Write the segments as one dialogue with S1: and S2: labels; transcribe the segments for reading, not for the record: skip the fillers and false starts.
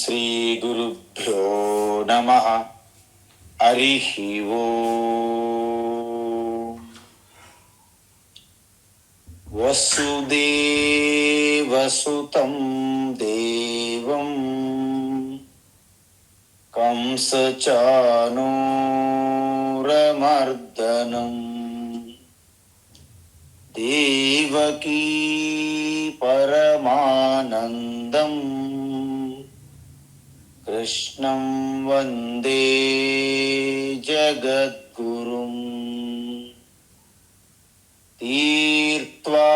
S1: శ్రీ గురుభ్యో నమః. హరి ఓం. వసుదేవసుతం దేవం కంసచానూరమర్దనం దేవకీ పరమానందం కృష్ణం వందే జగద్గురుం. తీర్త్వా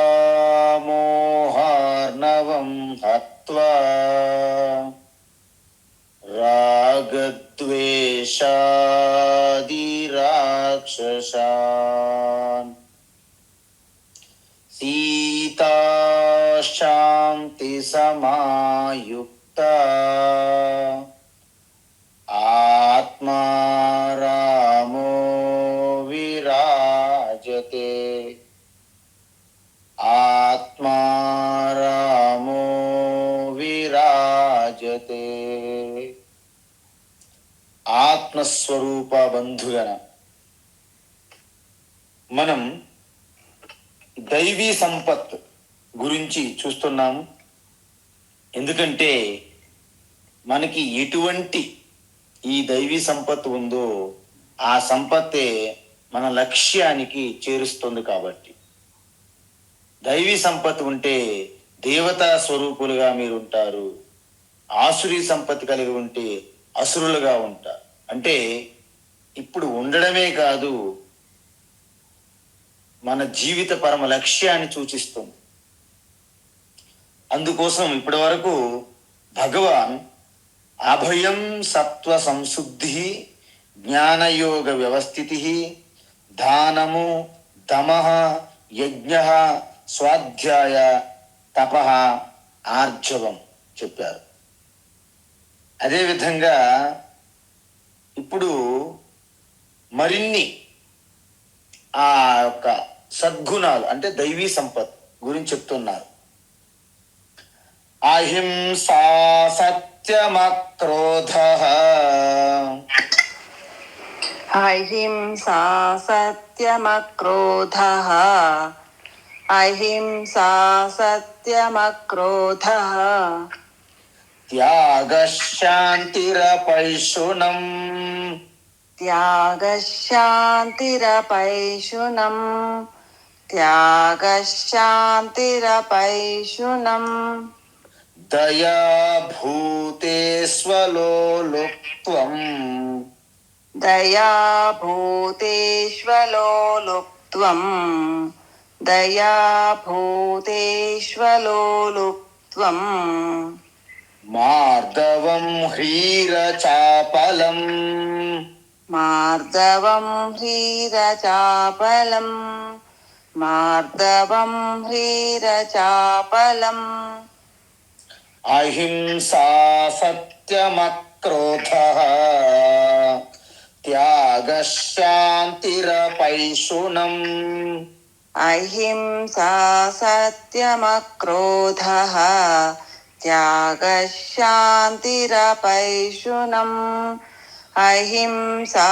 S1: మోహార్ణవం హత్వా రాగద్వేషాది రాక్షసాన్ సీతా శాంతి సమాయుక్త ఆత్మా రామో విరాజతే. ఆత్మా రామో విరాజతే. ఆత్మస్వరూప బంధుగణ, మనం దైవీ సంపత్ గురించి చూస్తున్నాము. ఎందుకంటే మనకి ఎటువంటి ఈ దైవీ సంపత్తు ఉందో ఆ సంపత్తే మన లక్ష్యానికి చేరుస్తుంది. కాబట్టి దైవీ సంపత్తు ఉంటే దేవతా స్వరూపులుగా మీరు ఉంటారు. ఆసురీ సంపత్తి కలిగి ఉంటే అసురులుగా ఉంటారు. అంటే ఇప్పుడు ఉండడమే కాదు, మన జీవిత పరమ లక్ష్యాన్ని సూచిస్తుంది. అందుకోసం ఇప్పటి వరకు భగవాన్ అభయం సత్వ సంశుద్ధి జ్ఞానయోగ వ్యవస్థితి దానము దమః యజ్ఞ స్వాధ్యాయ తపః ఆర్జవం చెప్పారు. అదేవిధంగా ఇప్పుడు మరిన్ని ఆ యొక్క సద్గుణాలు అంటే దైవీ సంపత్ గురించి చెప్తున్నారు. అహింసా సత్యమక్రోధః
S2: అహింసా సత్యమక్రోధః అహింసా సత్యమక్రోధః
S1: త్యాగశాంతిరపైశునం
S2: త్యాగశాంతిరపైశునం త్యాగశాంతిరపైశునం
S1: దయా భూతేష్వలోలుప్త్వం
S2: దయా భూతేష్వలోలుప్త్వం దయా భూతేష్వలోలుప్త్వం
S1: మార్దవం హ్రీరచాపలం
S2: మార్దవం హ్రీరచాపలం మార్దవం హ్రీరచాపలం
S1: అహింసా సత్యమక్రోధః త్యాగశాంతిరపైశునం
S2: అహింసా సత్యమక్రోధః త్యాగశాంతిరపైశునం అహింసా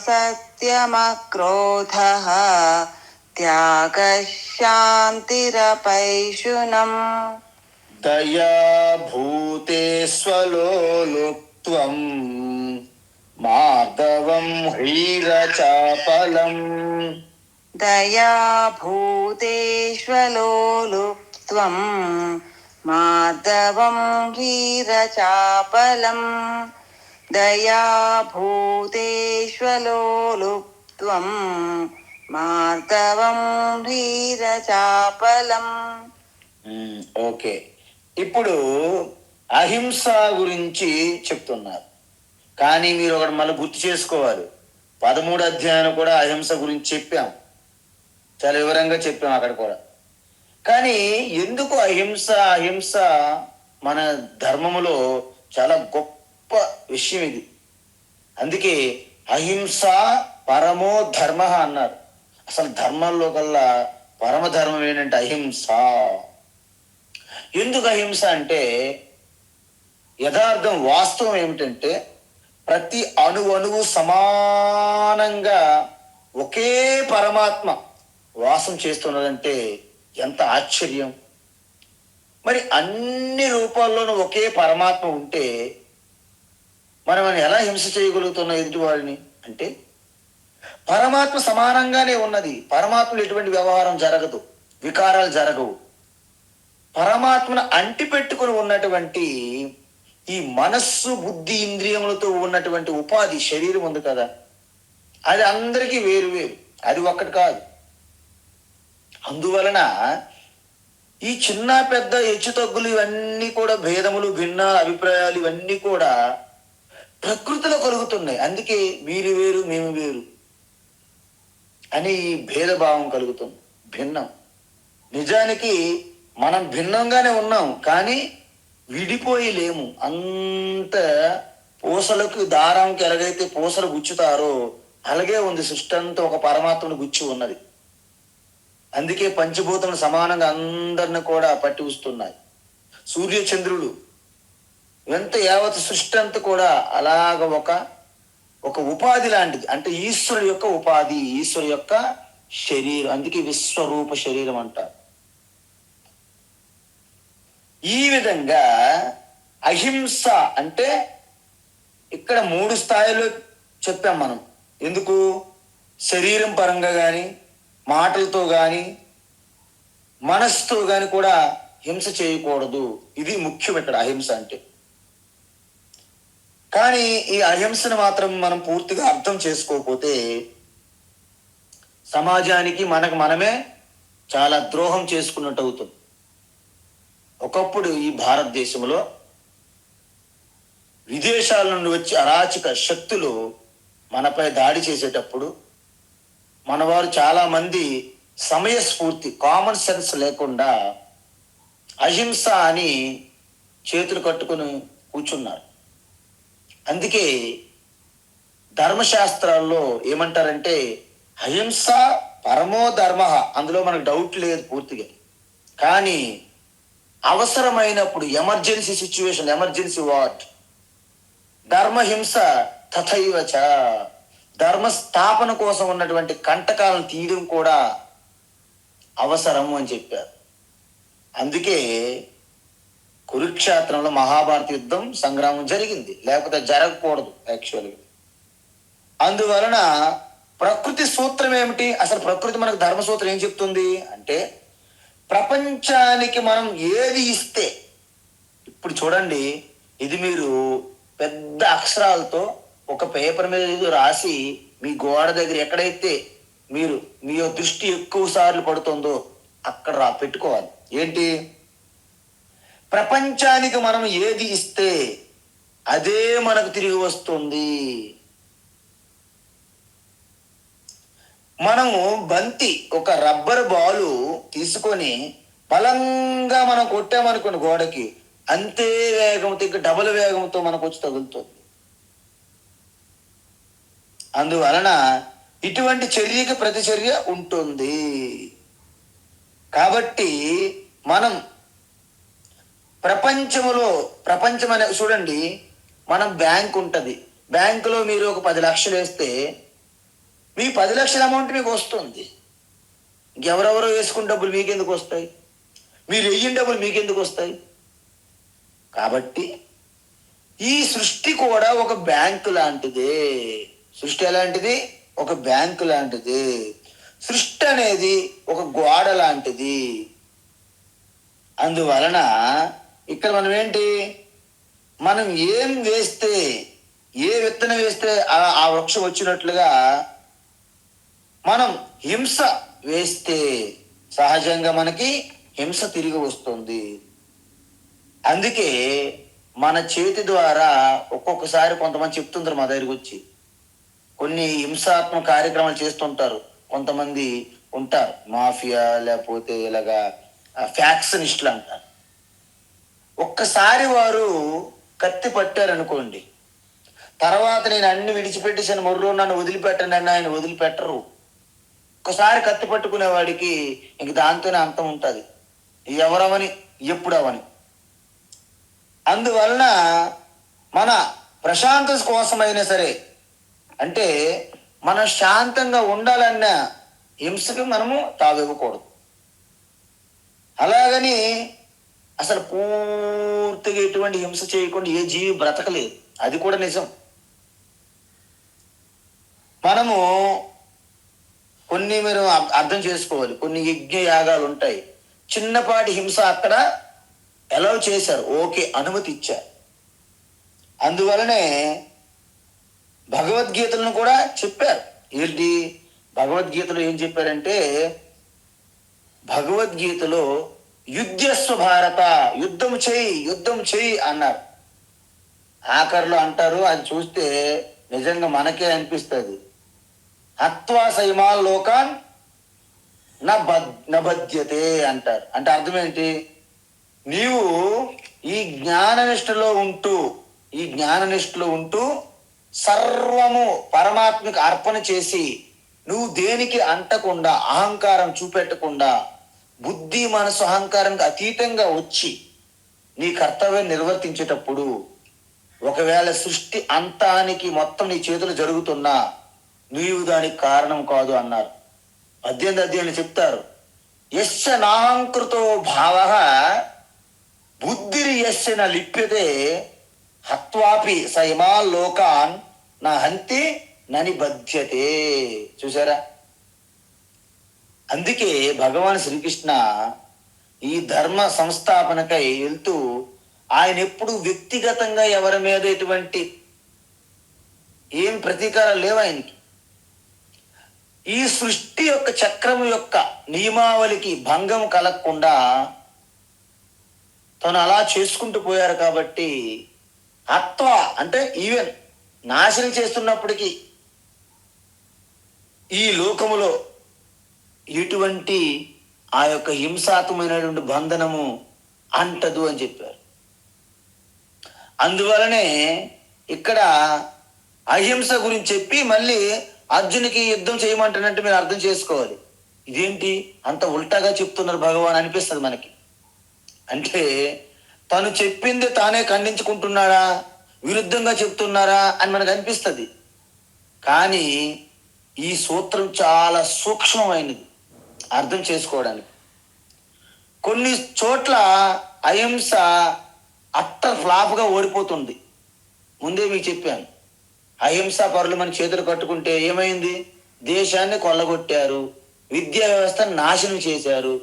S2: సత్యమక్రోధః త్యాగశాంతిరపైశునం
S1: దయా భూతేష్వలోలుప్త్వం మార్దవం హ్రీరచాపలం
S2: దయా భూతేష్వలోలుప్త్వం మార్దవం హ్రీరచాపలం దయా భూతేష్వలోలుప్త్వం మార్దవం హ్రీరచాపలం.
S1: ఓకే, ఇప్పుడు అహింస గురించి చెప్తున్నారు. కానీ మీరు ఒకటి మళ్ళీ గుర్తు చేసుకోవాలి, 13 అధ్యాయం కూడా అహింస గురించి చెప్పాం, చాలా వివరంగా చెప్పాం అక్కడ కూడా. కానీ ఎందుకు అహింస అహింస మన ధర్మములో చాలా గొప్ప విషయం ఇది. అందుకే అహింస పరమో ధర్మ అన్నారు. అసలు ధర్మంలో కల్లా పరమధర్మం ఏంటంటే అహింస. ఎందుకు అహింస అంటే యథార్థం వాస్తవం ఏమిటంటే ప్రతి అణువు సమానంగా ఒకే పరమాత్మ వాసం చేస్తున్నదంటే ఎంత ఆశ్చర్యం. మరి అన్ని రూపాల్లోనూ ఒకే పరమాత్మ ఉంటే మనం ఎలా హింస చేయగలుగుతున్నాం ఎదుటి వాడిని? అంటే పరమాత్మ సమానంగానే ఉన్నది. పరమాత్మలో ఎటువంటి వ్యవహారం జరగదు, వికారాలు జరగవు. పరమాత్మను అంటి పెట్టుకుని ఉన్నటువంటి ఈ మనస్సు, బుద్ధి, ఇంద్రియములతో ఉన్నటువంటి ఉపాధి శరీరం ఉంది కదా, అది అందరికీ వేరు వేరు, అది ఒక్కటి కాదు. అందువలన ఈ చిన్న పెద్ద హెచ్చు తగ్గులు ఇవన్నీ కూడా, భేదములు, భిన్న అభిప్రాయాలు ఇవన్నీ కూడా ప్రకృతిలో కలుగుతున్నాయి. అందుకే మీరు వేరు మేము వేరు అని భేదభావం కలుగుతుంది, భిన్నం. నిజానికి మనం భిన్నంగానే ఉన్నాం, కానీ విడిపోయి లేము. అంత పూసలకు దారంకి ఎలాగైతే పూసలు గుచ్చుతారో అలాగే ఉంది సృష్టి అంతా ఒక పరమాత్మను గుచ్చి ఉన్నది. అందుకే పంచభూతములు సమానంగా అందరిని కూడా పట్టి వస్తున్నాయి. సూర్య చంద్రుడు ఎంత యావత్ సృష్టి అంతా కూడా అలాగ ఒక ఉపాధి లాంటిది. అంటే ఈశ్వరు యొక్క ఉపాధి, ఈశ్వరు యొక్క శరీరం. అందుకే విశ్వరూప శరీరం అంటారు. ఈ విధంగా అహింస అంటే ఇక్కడ 3 స్థాయిలో చెప్పాం మనం. ఎందుకు? శరీరం పరంగా కానీ, మాటలతో కానీ, మనస్సుతో కానీ కూడా హింస చేయకూడదు. ఇది ముఖ్యం ఇక్కడ అహింస అంటే. కానీ ఈ అహింసను మాత్రం మనం పూర్తిగా అర్థం చేసుకోకపోతే సమాజానికి, మనకు మనమే చాలా ద్రోహం చేసుకున్నట్టు అవుతుంది. ఒకప్పుడు ఈ భారతదేశంలో విదేశాల నుండి వచ్చి అరాచక శక్తులు మనపై దాడి చేసేటప్పుడు మనవారు చాలా మంది సమయస్ఫూర్తి, కామన్ సెన్స్ లేకుండా అహింస అని చేతులు కట్టుకుని కూర్చున్నారు. అందుకే ధర్మశాస్త్రాల్లో ఏమంటారంటే అహింస పరమో ధర్మ, అందులో మనకు డౌట్ లేదు పూర్తిగా. కానీ అవసరమైనప్పుడు, ఎమర్జెన్సీ సిచ్యువేషన్, ఎమర్జెన్సీ వార్డ్, ధర్మహింస తథైవచ, ధర్మ స్థాపన కోసం ఉన్నటువంటి కంటకాలను తీయడం కూడా అవసరము అని చెప్పారు. అందుకే కురుక్షేత్రంలో మహాభారత యుద్ధం, సంగ్రామం జరిగింది, లేకపోతే జరగకూడదు యాక్చువల్గా. అందువలన ప్రకృతి సూత్రం ఏమిటి? అసలు ప్రకృతి మనకు ధర్మసూత్రం ఏం చెప్తుంది అంటే ప్రపంచానికి మనం ఏది ఇస్తే, ఇప్పుడు చూడండి, ఇది మీరు పెద్ద అక్షరాలతో ఒక పేపర్ మీద రాసి మీ గోడ దగ్గర ఎక్కడైతే మీ దృష్టి ఎక్కువ సార్లు పడుతుందో అక్కడ పెట్టుకోవాలి. ఏంటి? ప్రపంచానికి మనం ఏది ఇస్తే అదే మనకు తిరిగి వస్తుంది. మనము బంతి, ఒక రబ్బర్ బాలు తీసుకొని బలంగా మనం కొట్టామనుకోండి గోడకి, అంతే వేగంతో, ఇంకా డబుల్ వేగంతో మనకు వచ్చి తగులుతుంది. అందువలన ఇటువంటి చర్యకి ప్రతిచర్య ఉంటుంది. కాబట్టి మనం ప్రపంచం అనే చూడండి, మనం బ్యాంక్ ఉంటుంది, బ్యాంకులో మీరు ఒక 10 లక్షలు వేస్తే మీ 10 లక్షల అమౌంట్ మీకు వస్తుంది. ఇంకెవరెవరో వేసుకున్న డబ్బులు మీకెందుకు వస్తాయి? మీరు వెయ్యిన డబ్బులు మీకెందుకు వస్తాయి? కాబట్టి ఈ సృష్టి కూడా ఒక బ్యాంకు లాంటిదే. సృష్టి ఎలాంటిది? ఒక బ్యాంకు లాంటిది. సృష్టి అనేది ఒక గోడ లాంటిది. అందువలన ఇక్కడ మనం ఏంటి, మనం ఏం వేస్తే, ఏ విత్తనం వేస్తే ఆ వృక్షం వచ్చినట్లుగా మనం హింస వేస్తే సహజంగా మనకి హింస తిరిగి వస్తుంది. అందుకే మన చేతి ద్వారా ఒక్కొక్కసారి కొంతమంది చెప్తుంటారు మా దగ్గరికి వచ్చి, కొన్ని హింసాత్మక కార్యక్రమాలు చేస్తుంటారు. కొంతమంది ఉంటారు మాఫియా, లేకపోతే ఇలాగా ఫ్యాక్షనిస్టులు అంటారు. ఒక్కసారి వారు కత్తి పట్టారనుకోండి, తర్వాత నేను అన్ని విడిచిపెట్టేసాను, మొర్రో నన్ను వదిలిపెట్టండి అని ఆయన వదిలిపెట్టరు. ఒక్కసారి కత్తి పట్టుకునే వాడికి ఇంక దాంతోనే అంతం ఉంటుంది. ఎవరవని, ఎప్పుడవని. అందువలన మన ప్రశాంతత కోసమైనా సరే, అంటే మనం శాంతంగా ఉండాలన్న హింసకి మనము తావివ్వకూడదు. అలాగని అసలు పూర్తిగా ఎటువంటి హింస చేయకుండా ఏ జీవి బ్రతకలేదు, అది కూడా నిజం. మనము కొన్ని మీరు అర్థం చేసుకోవాలి. కొన్ని యజ్ఞ యాగాలు ఉంటాయి, చిన్నపాటి హింస అక్కడ అలౌ చేశారు, ఓకే, అనుమతి ఇచ్చారు. అందువలనే భగవద్గీతలను కూడా చెప్పారు. ఏంటి భగవద్గీతలో ఏం చెప్పారంటే, భగవద్గీతలో యుద్ధస్వ భారత, యుద్ధం చేయి అన్నారు. ఆఖరిలో అంటారు, అది చూస్తే నిజంగా మనకే అనిపిస్తుంది, హత్వా సైమాల్ లోకాన్ నబధ్యతే అంటారు. అంటే అర్థం ఏంటి, నీవు ఈ జ్ఞాననిష్టలో ఉంటూ సర్వము పరమాత్మకు అర్పణ చేసి, నువ్వు దేనికి అంటకుండా, అహంకారం చూపెట్టకుండా, బుద్ధి మనసు అహంకారానికి అతీతంగా వచ్చి నీ కర్తవ్యం నిర్వర్తించేటప్పుడు, ఒకవేళ సృష్టి అంతానికి మొత్తం నీ చేతులు జరుగుతున్నా నీవు దానికి కారణం కాదు అన్నారు. 18వ అధ్యాయంలో చెప్తారు, యస్య నాహంకృతో భావ బుద్ధిరి యస్య న లిప్యతే హత్వాపి సైమాల్ లోకాన్ నా హంతి నని బధ్యతే. చూసారా, అందుకే భగవాన్ శ్రీకృష్ణ ఈ ధర్మ సంస్థాపనకై వెళ్తూ ఆయన ఎప్పుడు వ్యక్తిగతంగా ఎవరి మీద ఎటువంటి ఏం ప్రతీకారాలు లేవు ఆయనకి. ఈ సృష్టి యొక్క చక్రము యొక్క నియమావళికి భంగం కలగకుండా తను అలా చేసుకుంటూ పోయారు. కాబట్టి హత్వ అంటే ఈవెన్ నాశనం చేస్తున్నప్పటికీ ఈ లోకములో ఎటువంటి ఆ యొక్క హింసాత్మకమైనటువంటి బంధనము అంటదు అని చెప్పారు. అందువలనే ఇక్కడ అహింస గురించి చెప్పి మళ్ళీ అర్జునికి యుద్ధం చేయమంటున్నట్టు మీరు అర్థం చేసుకోవాలి. ఇదేంటి అంత ఉల్టాగా చెప్తున్నారు భగవాన్ అనిపిస్తుంది మనకి. అంటే తను చెప్పింది తానే ఖండించుకుంటున్నాడా, విరుద్ధంగా చెప్తున్నారా అని మనకు అనిపిస్తుంది. కానీ ఈ సూత్రం చాలా సూక్ష్మమైనది అర్థం చేసుకోవడానికి. కొన్ని చోట్ల అహింస అట్టర్ ఫ్లాప్గా ఓడిపోతుంది. ముందే మీకు చెప్పాను, అహింసా పరులు మన చేతులు కట్టుకుంటే ఏమైంది, దేశాన్ని కొల్లగొట్టారు, విద్యా వ్యవస్థను నాశనం చేశారు,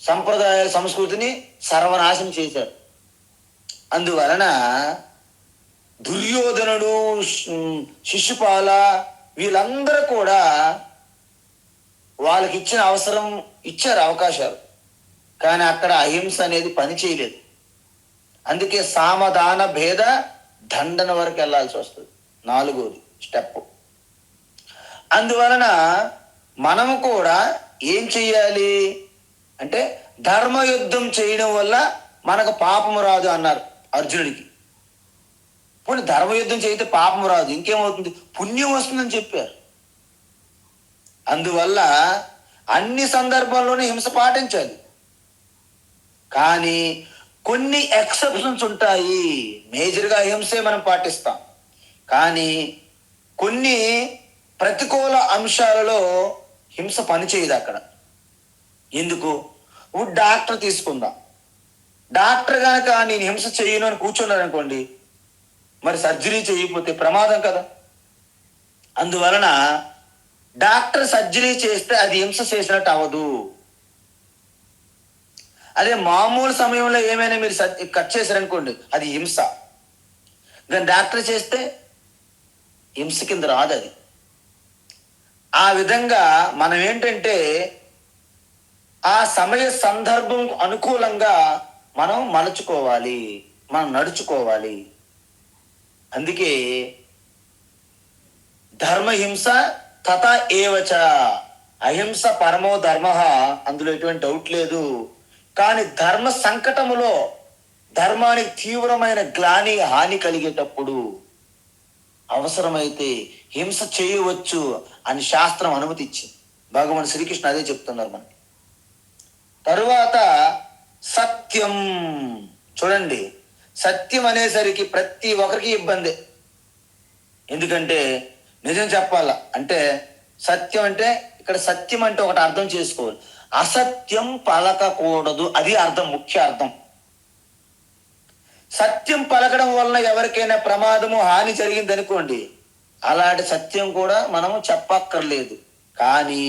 S1: సంప్రదాయ సంస్కృతిని సర్వనాశనం చేశారు. అందువలన దుర్యోధనుడు, శిశుపాల వీళ్ళందరూ కూడా వాళ్ళకి ఇచ్చిన అవసరం ఇచ్చారు, అవకాశాలు, కానీ అక్కడ అహింస అనేది పని చేయలేదు. అందుకే సామధాన భేద దండన వరకు వెళ్ళాల్సి వస్తుంది, 4వది స్టెప్. అందువలన మనము కూడా ఏం చెయ్యాలి అంటే, ధర్మయుద్ధం చేయడం వల్ల మనకు పాపము రాదు అన్నారు అర్జునుడికి. ఇప్పుడు ధర్మయుద్ధం చేయితే పాపం రాదు, ఇంకేమవుతుంది, పుణ్యం వస్తుందని చెప్పారు. అందువల్ల అన్ని సందర్భాల్లోనే హింస పాటించాలి. కానీ కొన్ని ఎక్సెప్షన్స్ ఉంటాయి. మేజర్గా హింసే మనం పాటిస్తాం, కానీ కొన్ని ప్రతికూల అంశాలలో హింస పనిచేయదు అక్కడ. ఎందుకు, డాక్టర్ తీసుకుందాం, డాక్టర్ కనుక నేను హింస చేయను అని కూర్చున్నాను అనుకోండి, మరి సర్జరీ చేయకపోతే ప్రమాదం కదా. అందువలన డాక్టర్ సర్జరీ చేస్తే అది హింస చేసినట్టు అవ్వదు. అదే మామూలు సమయంలో ఏమైనా మీరు కట్ చేశారనుకోండి, అది హింస. కానీ డాక్టర్ చేస్తే హింస కింద రాదు అది. ఆ విధంగా మనం ఏంటంటే ఆ సమయ సందర్భం అనుకూలంగా మనం మలుచుకోవాలి, మనం నడుచుకోవాలి. అందుకే ధర్మహింస తథా ఏవచ, అహింస పరమో ధర్మ, అందులో ఎటువంటి డౌట్ లేదు. కానీ ధర్మ సంకటములో ధర్మానికి తీవ్రమైన గ్లాని హాని కలిగేటప్పుడు అవసరమైతే హింస చేయవచ్చు అని శాస్త్రం అనుమతి ఇచ్చింది. భగవాన్ శ్రీకృష్ణ అదే చెప్తున్నారు మనకి. తరువాత సత్యం చూడండి, సత్యం అనేసరికి ప్రతి ఒక్కరికి ఇబ్బంది. ఎందుకంటే నిజం చెప్పాల అంటే సత్యం అంటే ఇక్కడ సత్యం అంటే ఒకటి అర్థం చేసుకోవాలి, అసత్యం పలకకూడదు, అది అర్థం, ముఖ్య అర్థం. సత్యం పలకడం వలన ఎవరికైనా ప్రమాదము హాని జరిగింది అనుకోండి, అలాంటి సత్యం కూడా మనము చెప్పక్కర్లేదు. కానీ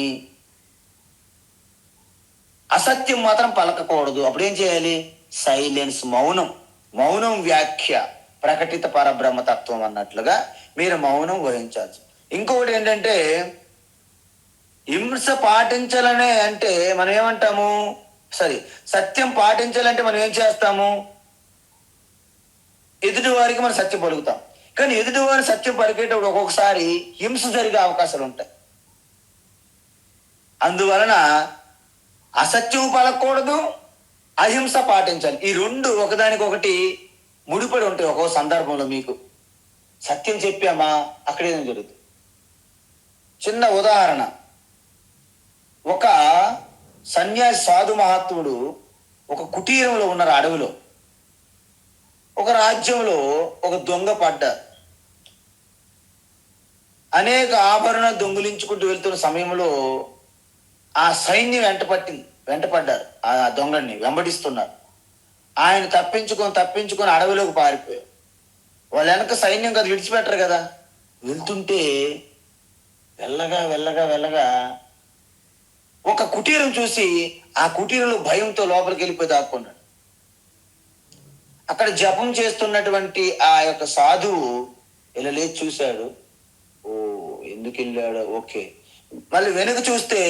S1: అసత్యం మాత్రం పలకకూడదు. అప్పుడేం చేయాలి? సైలెన్స్, మౌనం. మౌనం వ్యాఖ్య ప్రకటిత పరబ్రహ్మతత్వం అన్నట్లుగా మీరు మౌనం వహించాల్సి. ఇంకొకటి ఏంటంటే హింస పాటించాలనే అంటే మనం ఏమంటాము, సత్యం పాటించాలంటే మనం ఏం చేస్తాము? ఎదుటి వారికి మనం సత్యం పలుకుతాం. కానీ ఎదుటి వారి సత్యం పలికేటప్పుడు ఒక్కొక్కసారి హింస జరిగే అవకాశాలు ఉంటాయి. అందువలన అసత్యం పలకూడదు, అహింస పాటించాలి. ఈ రెండు ఒకదానికొకటి ముడిపడి ఉంటాయి. ఒక్కో సందర్భంలో మీకు సత్యం చెప్పామా, అక్కడేం జరుగుతుంది. చిన్న ఉదాహరణ, ఒక సన్యాసి సాధు మహాత్ముడు ఒక కుటీరంలో ఉన్నారు అడవిలో. ఒక రాజ్యంలో ఒక దొంగ పడ్డారు. అనేక ఆభరణాలు దొంగిలించుకుంటూ వెళ్తున్న సమయంలో ఆ సైన్యం వెంటపడ్డారు. ఆ దొంగని వెంబడిస్తున్నారు. ఆయన తప్పించుకొని అడవిలోకి పారిపోయారు. వాళ్ళ వెనక సైన్యం కదా, విడిచిపెట్టరు కదా. వెళ్తుంటే వెళ్ళగా ఒక కుటీరం చూసి ఆ కుటీరంలో భయంతో లోపలికి వెళ్ళిపోయి దాక్కున్నాడు. అక్కడ జపం చేస్తున్నటువంటి ఆ యొక్క సాధువు ఇలా లేచి చూశాడు. ఓ, ఎందుకు వెళ్ళాడు? ఓకే. మళ్ళీ వెనుక చూస్తే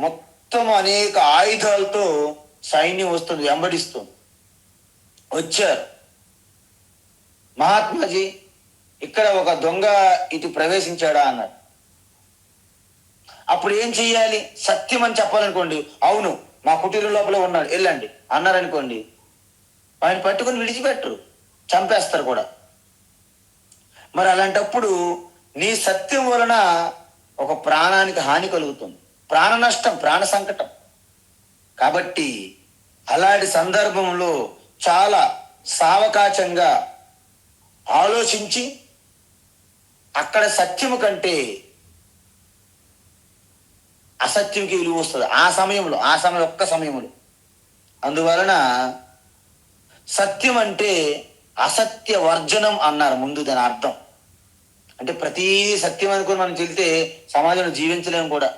S1: మొత్తం అనేక ఆయుధాలతో సైన్యం వస్తుంది, వెంబడిస్తుంది. వచ్చారు. మహాత్మాజీ, ఇక్కడ ఒక దొంగ ఇటు ప్రవేశించాడా అన్నారు. అప్పుడు ఏం చెయ్యాలి? సత్యం అని చెప్పాలనుకోండి, అవును మా కుటీరం లోపల ఉన్నాడు, వెళ్ళండి అన్నారనుకోండి, ఆయన పట్టుకుని విడిచిపెట్టరు, చంపేస్తారు కూడా. మరి అలాంటప్పుడు నీ సత్యం వలన ఒక ప్రాణానికి హాని కలుగుతుంది, ప్రాణ నష్టం, ప్రాణ సంకటం. కాబట్టి అలాంటి సందర్భంలో చాలా సావకాశంగా ఆలోచించి అక్కడ సత్యము కంటే అసత్యంకి విలువ వస్తుంది ఆ సమయంలో, ఒక్క సమయంలో. అందువలన సత్యం అంటే అసత్య వర్జనం అన్నారు ముందు. దాని అర్థం అంటే ప్రతి సత్యం అనుకుని మనం చెల్తే సమాజంలో జీవించలేము కూడా.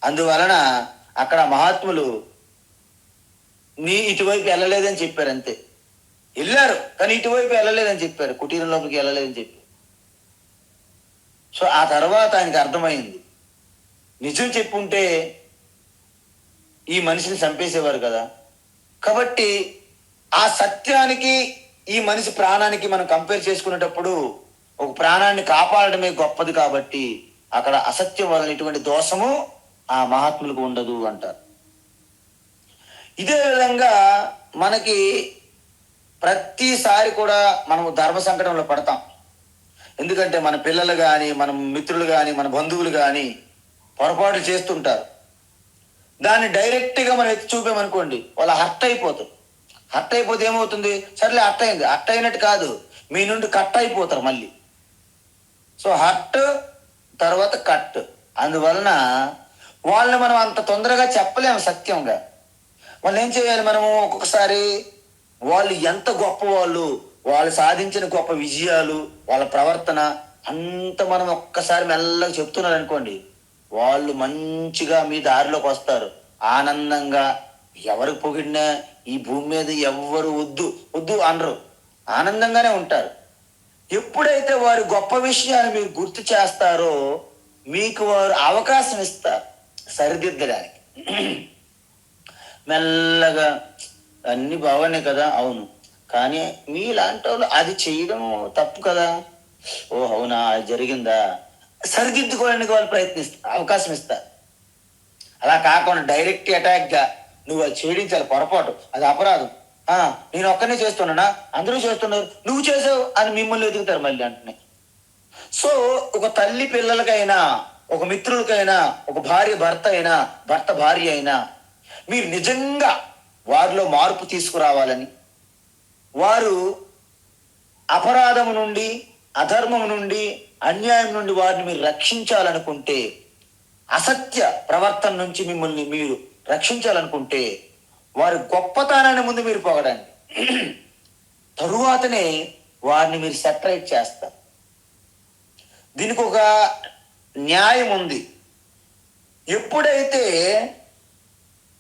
S1: అందువలన అక్కడ మహాత్ములు నీ ఇటువైపు వెళ్ళలేదని చెప్పారు, అంతే. వెళ్ళారు కానీ ఇటువైపు వెళ్ళలేదని చెప్పారు, కుటీరం లోపలికి వెళ్ళలేదని చెప్పారు. సో ఆ తర్వాత ఆయనకి అర్థమైంది, నిజం చెప్పుంటే ఈ మనిషిని చంపేసేవారు కదా. కాబట్టి ఆ సత్యానికి ఈ మనిషి ప్రాణానికి మనం కంపేర్ చేసుకునేటప్పుడు ఒక ప్రాణాన్ని కాపాడడమే గొప్పది. కాబట్టి అక్కడ అసత్యం వలన ఎటువంటి దోషము ఆ మహాత్ములకు ఉండదు అంటారు. ఇదే విధంగా మనకి ప్రతిసారి కూడా మనము ధర్మ సంకటంలో పడతాం. ఎందుకంటే మన పిల్లలు కానీ, మన మిత్రులు కానీ, మన బంధువులు కానీ పొరపాటు చేస్తుంటారు. దాన్ని డైరెక్ట్గా మనం ఎత్తి చూపామనుకోండి, వాళ్ళు హర్ట్ అయిపోతారు. హర్ట్ అయిపోతే ఏమవుతుంది? సర్లే హర్ట్ అయింది, హర్ట్ అయినట్టు కాదు, మీ నుండి కట్ అయిపోతారు మళ్ళీ. సో హర్ట్ తర్వాత కట్. అందువలన వాళ్ళని మనం అంత తొందరగా చెప్పలేము సత్యంగా. వాళ్ళు ఏం చేయాలి? మనము ఒక్కొక్కసారి వాళ్ళు ఎంత గొప్ప వాళ్ళు సాధించిన గొప్ప విజయాలు, వాళ్ళ ప్రవర్తన అంత మనం ఒక్కసారి మెల్లగా చెప్తున్నారు అనుకోండి, వాళ్ళు మంచిగా మీ దారిలోకి వస్తారు ఆనందంగా. ఎవరికి పొగిడినా ఈ భూమి మీద ఎవ్వరు వద్దు అనరు, ఆనందంగానే ఉంటారు. ఎప్పుడైతే వారి గొప్ప విషయాన్ని మీరు గుర్తు చేస్తారో మీకు వారు అవకాశం ఇస్తారు సరిదిద్దడానికి. మెల్లగా అన్ని బాగున్నాయి కదా, అవును, కానీ మీలాంటి వాళ్ళు అది చేయడం తప్పు కదా, ఓ అవునా, అది జరిగిందా, సరిదిద్దుకోవడానికి వాళ్ళు ప్రయత్నిస్తారు, అవకాశం ఇస్తారు. అలా కాకుండా డైరెక్ట్ అటాక్గా నువ్వు అది చేయడించాలి, పొరపాటు, అది అపరాధం, నేను ఒక్కనే చేస్తున్నానా, అందరూ చేస్తున్నారు, నువ్వు చేసావు అని మిమ్మల్ని ఎదుగుతారు మళ్ళీ అంటున్నాయి. సో ఒక తల్లి పిల్లలకైనా, ఒక మిత్రులకైనా, ఒక భార్య భర్త అయినా, భర్త భార్య అయినా, మీరు నిజంగా వారిలో మార్పు తీసుకురావాలని, వారు అపరాధము నుండి, అధర్మము నుండి, అన్యాయం నుండి వారిని మీరు రక్షించాలనుకుంటే, అసత్య ప్రవర్తన నుంచి మిమ్మల్ని మీరు రక్షించాలనుకుంటే, వారి గొప్పతనాన్ని ముందు మీరు పొగడండి. తరువాతనే వారిని మీరు సెపరేట్ చేస్తారు. దీనికి ఒక న్యాయం ఉంది. ఎప్పుడైతే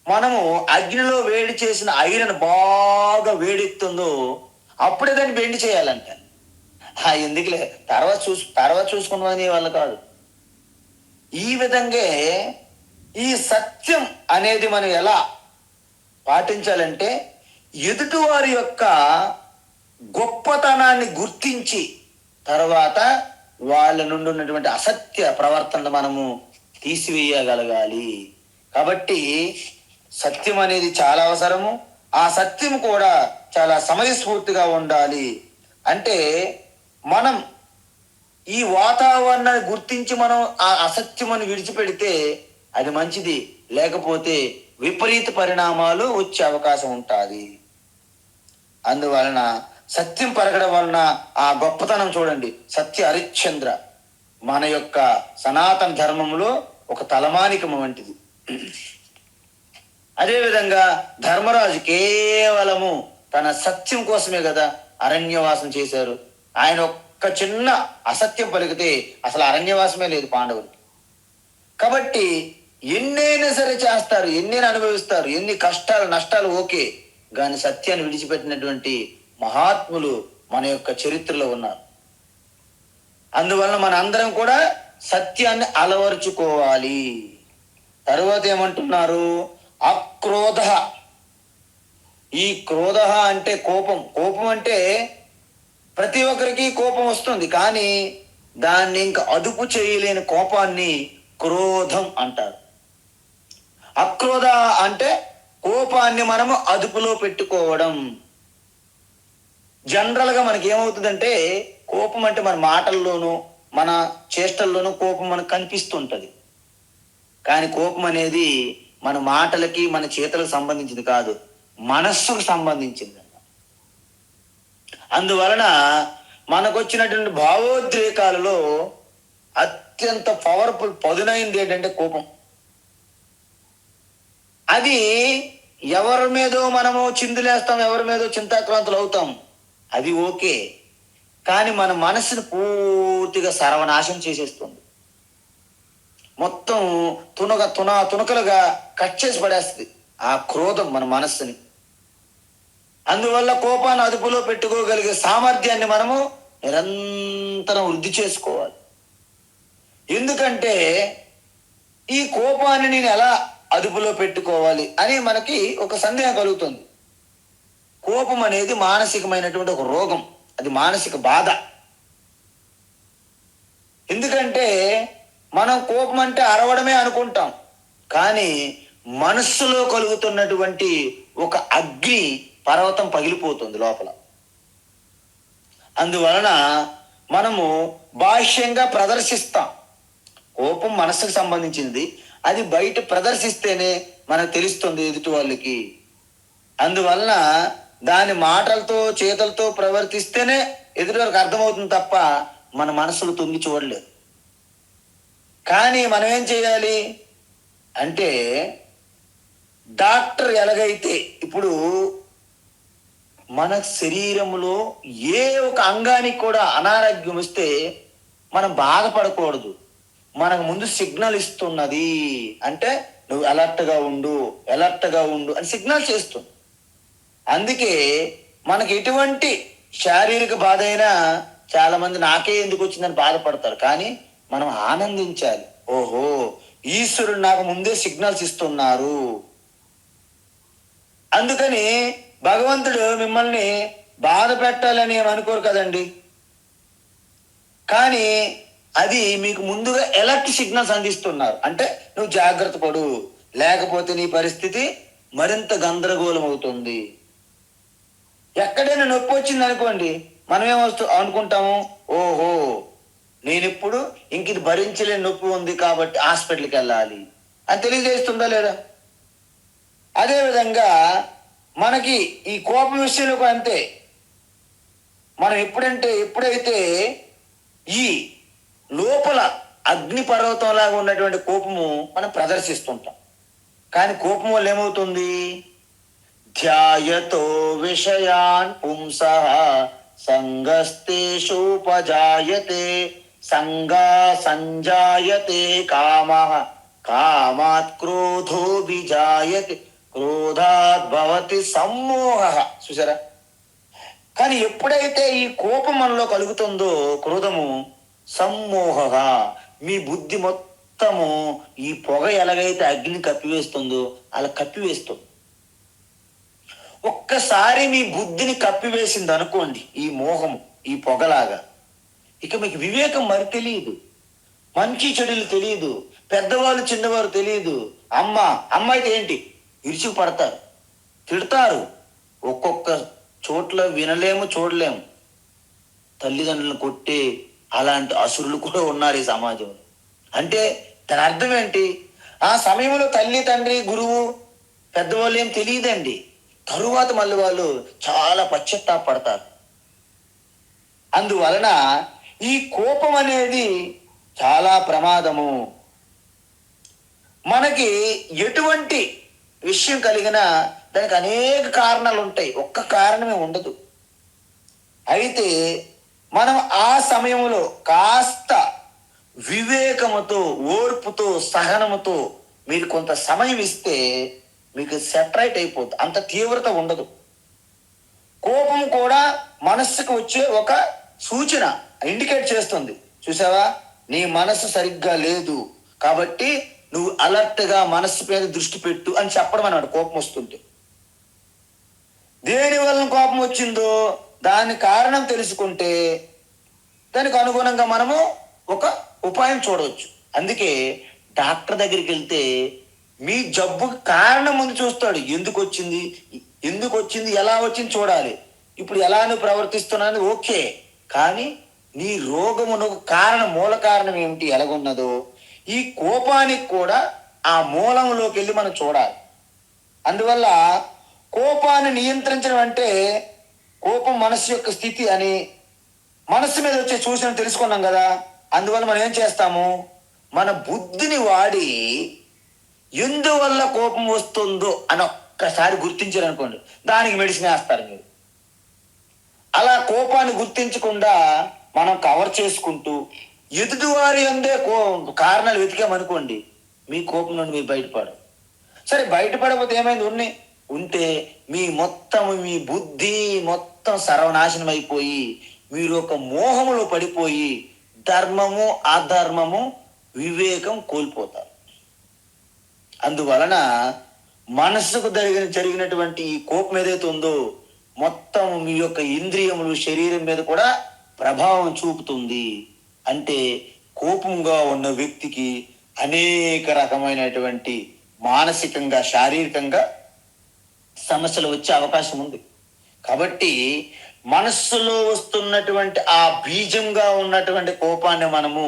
S1: మనము అగ్నిలో వేడి చేసిన ఐరన్ బాగా వేడెత్తుందో అప్పుడే దాన్ని బెండి చేయాలంట. ఎందుకులే తర్వాత చూసుకున్నది వాళ్ళ కాదు. ఈ విధంగా ఈ సత్యం అనేది మనం ఎలా పాటించాలంటే, ఎదుటివారి యొక్క గొప్పతనాన్ని గుర్తించి తర్వాత వాళ్ళ నుండి ఉన్నటువంటి అసత్య ప్రవర్తనను మనము తీసివేయగలగాలి. కాబట్టి సత్యం అనేది చాలా అవసరము. ఆ సత్యం కూడా చాలా సమయస్ఫూర్తిగా ఉండాలి. అంటే మనం ఈ వాతావరణాన్ని గుర్తించి మనం ఆ అసత్యమని విడిచిపెడితే అది మంచిది, లేకపోతే విపరీత పరిణామాలు వచ్చే అవకాశం ఉంటుంది. అందువలన సత్యం పరగడం వలన ఆ గొప్పతనం చూడండి. సత్య హరిశ్చంద్ర మన యొక్క సనాతన ధర్మంలో ఒక తలమానికము వంటిది. అదేవిధంగా ధర్మరాజు కేవలము తన సత్యం కోసమే కదా అరణ్యవాసం చేశారు. ఆయన ఒక్క చిన్న అసత్యం పలికితే అసలు అరణ్యవాసమే లేదు పాండవులకి. కాబట్టి ఎన్నైనా సరే చేస్తారు, ఎన్నైనా అనుభవిస్తారు, ఎన్ని కష్టాలు నష్టాలు ఓకే, కానీ సత్యాన్ని విడిచిపెట్టినటువంటి మహాత్ములు మన యొక్క చరిత్రలో ఉన్నారు. అందువలన మన అందరం కూడా సత్యాన్ని అలవరుచుకోవాలి. తరువాత ఏమంటున్నారు? అక్రోధ. ఈ క్రోధ అంటే కోపం. కోపం అంటే ప్రతి ఒక్కరికి కోపం వస్తుంది, కానీ దాన్ని ఇంకా అదుపు చేయలేని కోపాన్ని క్రోధం అంటారు. అక్రోధ అంటే కోపాన్ని మనము అదుపులో పెట్టుకోవడం. జనరల్గా మనకి ఏమవుతుందంటే, కోపం అంటే మన మాటల్లోనూ మన చేష్టల్లోనూ కోపం మనకు కనిపిస్తుంటది. కానీ కోపం అనేది మన మాటలకి మన చేతులకు సంబంధించింది కాదు, మనస్సుకు సంబంధించింది. అందువలన మనకు వచ్చినటువంటి భావోద్రేకాలలో అత్యంత పవర్ఫుల్ పదునైంది ఏంటంటే కోపం. అది ఎవరి మీదో మనము చిందులేస్తాం, ఎవరి మీదో చింతాక్రాంతులు అవుతాం, అది ఓకే, కానీ మన మనసును పూర్తిగా సర్వనాశం చేసేస్తుంది. మొత్తం తునకలుగా కట్ చేసి పడేస్తుంది ఆ క్రోధం మన మనస్సుని. అందువల్ల కోపాన్ని అదుపులో పెట్టుకోగలిగే సామర్థ్యాన్ని మనము నిరంతరం వృద్ధి చేసుకోవాలి. ఎందుకంటే ఈ కోపాన్ని నేను ఎలా అదుపులో పెట్టుకోవాలి అని మనకి ఒక సందేహం కలుగుతుంది. కోపం అనేది మానసికమైనటువంటి ఒక రోగం, అది మానసిక బాధ. ఎందుకంటే మనం కోపం అంటే అరవడమే అనుకుంటాం, కానీ మనస్సులో కలుగుతున్నటువంటి ఒక అగ్ని పర్వతం పగిలిపోతుంది లోపల. అందువలన మనము బాహ్యంగా ప్రదర్శిస్తాం. కోపం మనస్సుకు సంబంధించింది, అది బయట ప్రదర్శిస్తేనే మనకు తెలుస్తుంది ఎదుటి వాళ్ళకి. అందువలన దాని మాటలతో చేతులతో ప్రవర్తిస్తేనే ఎదుటి వారికి అర్థమవుతుంది తప్ప మన మనసులు తొంగి చూడలేదు. కానీ మనం ఏం చేయాలి అంటే, డాక్టర్ ఎలాగైతే ఇప్పుడు మన శరీరంలో ఏ ఒక అంగానికి కూడా అనారోగ్యం వస్తే మనం బాధపడకూడదు. మనకు ముందు సిగ్నల్ ఇస్తున్నది, అంటే నువ్వు అలర్ట్గా ఉండు అని సిగ్నల్ చేస్తుంది. అందుకే మనకి ఎటువంటి శారీరక బాధ అయినా చాలా మంది నాకే ఎందుకు వచ్చిందని బాధపడతారు, కానీ మనం ఆనందించాలి. ఓహో, ఈశ్వరుడు నాకు ముందే సిగ్నల్స్ ఇస్తున్నారు. అందుకని భగవంతుడు మిమ్మల్ని బాధ పెట్టాలని ఏమనుకోరు కదండి, కానీ అది మీకు ముందుగా ఎలర్ట్ సిగ్నల్స్ అందిస్తున్నారు. అంటే నువ్వు జాగ్రత్త పడు, లేకపోతే నీ పరిస్థితి మరింత గందరగోళం అవుతుంది. ఎక్కడైనా నొప్పి వచ్చింది అనుకోండి, మనం అనుకుంటాము, ఓహో నేను ఇప్పుడు ఇంక ఇది భరించలేని నొప్పి ఉంది కాబట్టి హాస్పిటల్కి వెళ్ళాలి అని తెలియజేస్తుందా లేదా? అదేవిధంగా మనకి ఈ కోపం విషయంలో అంతే. మనం ఎప్పుడైతే ఈ లోపల అగ్ని పర్వతంలాగా ఉన్నటువంటి కోపము మనం ప్రదర్శిస్తుంటాం. కానీ కోపం వల్ల ఏమవుతుంది? ధ్యాయతో విషయాన్ పుంసః సంగస్తేషూపజాయతే సంగా సంజాయతే కామః కామాత్ క్రోధో విజాయతే క్రోధాత్ భవతి సమ్మోహః. చూసారా? కానీ ఎప్పుడైతే ఈ కోపం మనలో కలుగుతుందో, క్రోధము, సమ్మోహ, మీ బుద్ధి మొత్తము ఈ పొగ ఎలాగైతే అగ్ని కప్పివేస్తుందో అలా కప్పివేస్తుంది. ఒక్కసారి మీ బుద్ధిని కప్పివేసింది అనుకోండి ఈ మోహము, ఈ పొగలాగా, ఇక మీకు వివేకం మరి తెలియదు, మంచి చెడులు తెలియదు, పెద్దవాళ్ళు చిన్నవారు తెలియదు. అమ్మ అయితే ఏంటి, ఇరుచుకు పడతారు, తిడతారు. ఒక్కొక్క చోట్ల వినలేము, చూడలేము. తల్లిదండ్రులను కొట్టే అలాంటి అసురులు కూడా ఉన్నారు ఈ సమాజంలో. అంటే దాని అర్థం ఏంటి? ఆ సమయంలో తల్లి, తండ్రి, గురువు, పెద్దవాళ్ళు ఏం తెలియదండి. తరువాత మళ్ళీ వాళ్ళు చాలా పశ్చాత్తాపడతారు. అందువలన ఈ కోపం అనేది చాలా ప్రమాదము. మనకి ఎటువంటి విషయం కలిగినా దానికి అనేక కారణాలు ఉంటాయి, ఒక్క కారణమే ఉండదు. అయితే మనం ఆ సమయంలో కాస్త వివేకముతో, ఓర్పుతో, సహనముతో మీరు కొంత సమయం ఇస్తే మీకు సెటరైట్ అయిపోతుంది, అంత తీవ్రత ఉండదు. కోపం కూడా మనస్సుకు వచ్చే ఒక సూచన, ఇండికేట్ చేస్తుంది. చూసావా, నీ మనస్సు సరిగ్గా లేదు కాబట్టి నువ్వు అలర్ట్గా మనస్సు మీద దృష్టి పెట్టు అని చెప్పడం అన్నాడు. కోపం వస్తుంటే దేని వలన కోపం వచ్చిందో దాని కారణం తెలుసుకుంటే దానికి అనుగుణంగా మనము ఒక ఉపాయం చూడవచ్చు. అందుకే డాక్టర్ దగ్గరికి వెళ్తే మీ జబ్బుకి కారణం ముందు చూస్తాడు. ఎందుకు వచ్చింది, ఎలా వచ్చింది చూడాలి. ఇప్పుడు ఎలా నువ్వు ప్రవర్తిస్తున్నాను ఓకే, కానీ నీ రోగమునకు కారణం, మూల కారణం ఏమిటి, ఎలాగున్నదో ఈ కోపానికి కూడా ఆ మూలంలోకి వెళ్ళి మనం చూడాలి. అందువల్ల కోపాన్ని నియంత్రించడం అంటే, కోపం మనస్సు యొక్క స్థితి అని మనస్సు మీద వచ్చే సూచన తెలుసుకున్నాం కదా. అందువల్ల మనం ఏం చేస్తాము, మన బుద్ధిని వాడి ఎందువల్ల కోపం వస్తుందో అని ఒక్కసారి గుర్తించారనుకోండి, దానికి మెడిసిన్ వేస్తారు మీరు. అలా కోపాన్ని గుర్తించకుండా మనం కవర్ చేసుకుంటూ ఎదుటివారి అందే కారణాలు వెతికామనుకోండి, మీ కోపం నుండి మీరు బయటపడరు. సరే బయటపడకపోతే ఏమైంది, ఉంటే మీ బుద్ధి మొత్తం సర్వనాశనం అయిపోయి మీరు ఒక మోహములో పడిపోయి ధర్మము, అధర్మము, వివేకం కోల్పోతారు. అందువలన మనస్సుకు జరిగినటువంటి ఈ కోపం ఏదైతే ఉందో మొత్తం మీ యొక్క ఇంద్రియములు, శరీరం మీద కూడా ప్రభావం చూపుతుంది. అంటే కోపంగా ఉన్న వ్యక్తికి అనేక రకమైనటువంటి మానసికంగా, శారీరకంగా సమస్యలు వచ్చే అవకాశం ఉంది. కాబట్టి మనస్సులో వస్తున్నటువంటి ఆ బీజంగా ఉన్నటువంటి కోపాన్ని మనము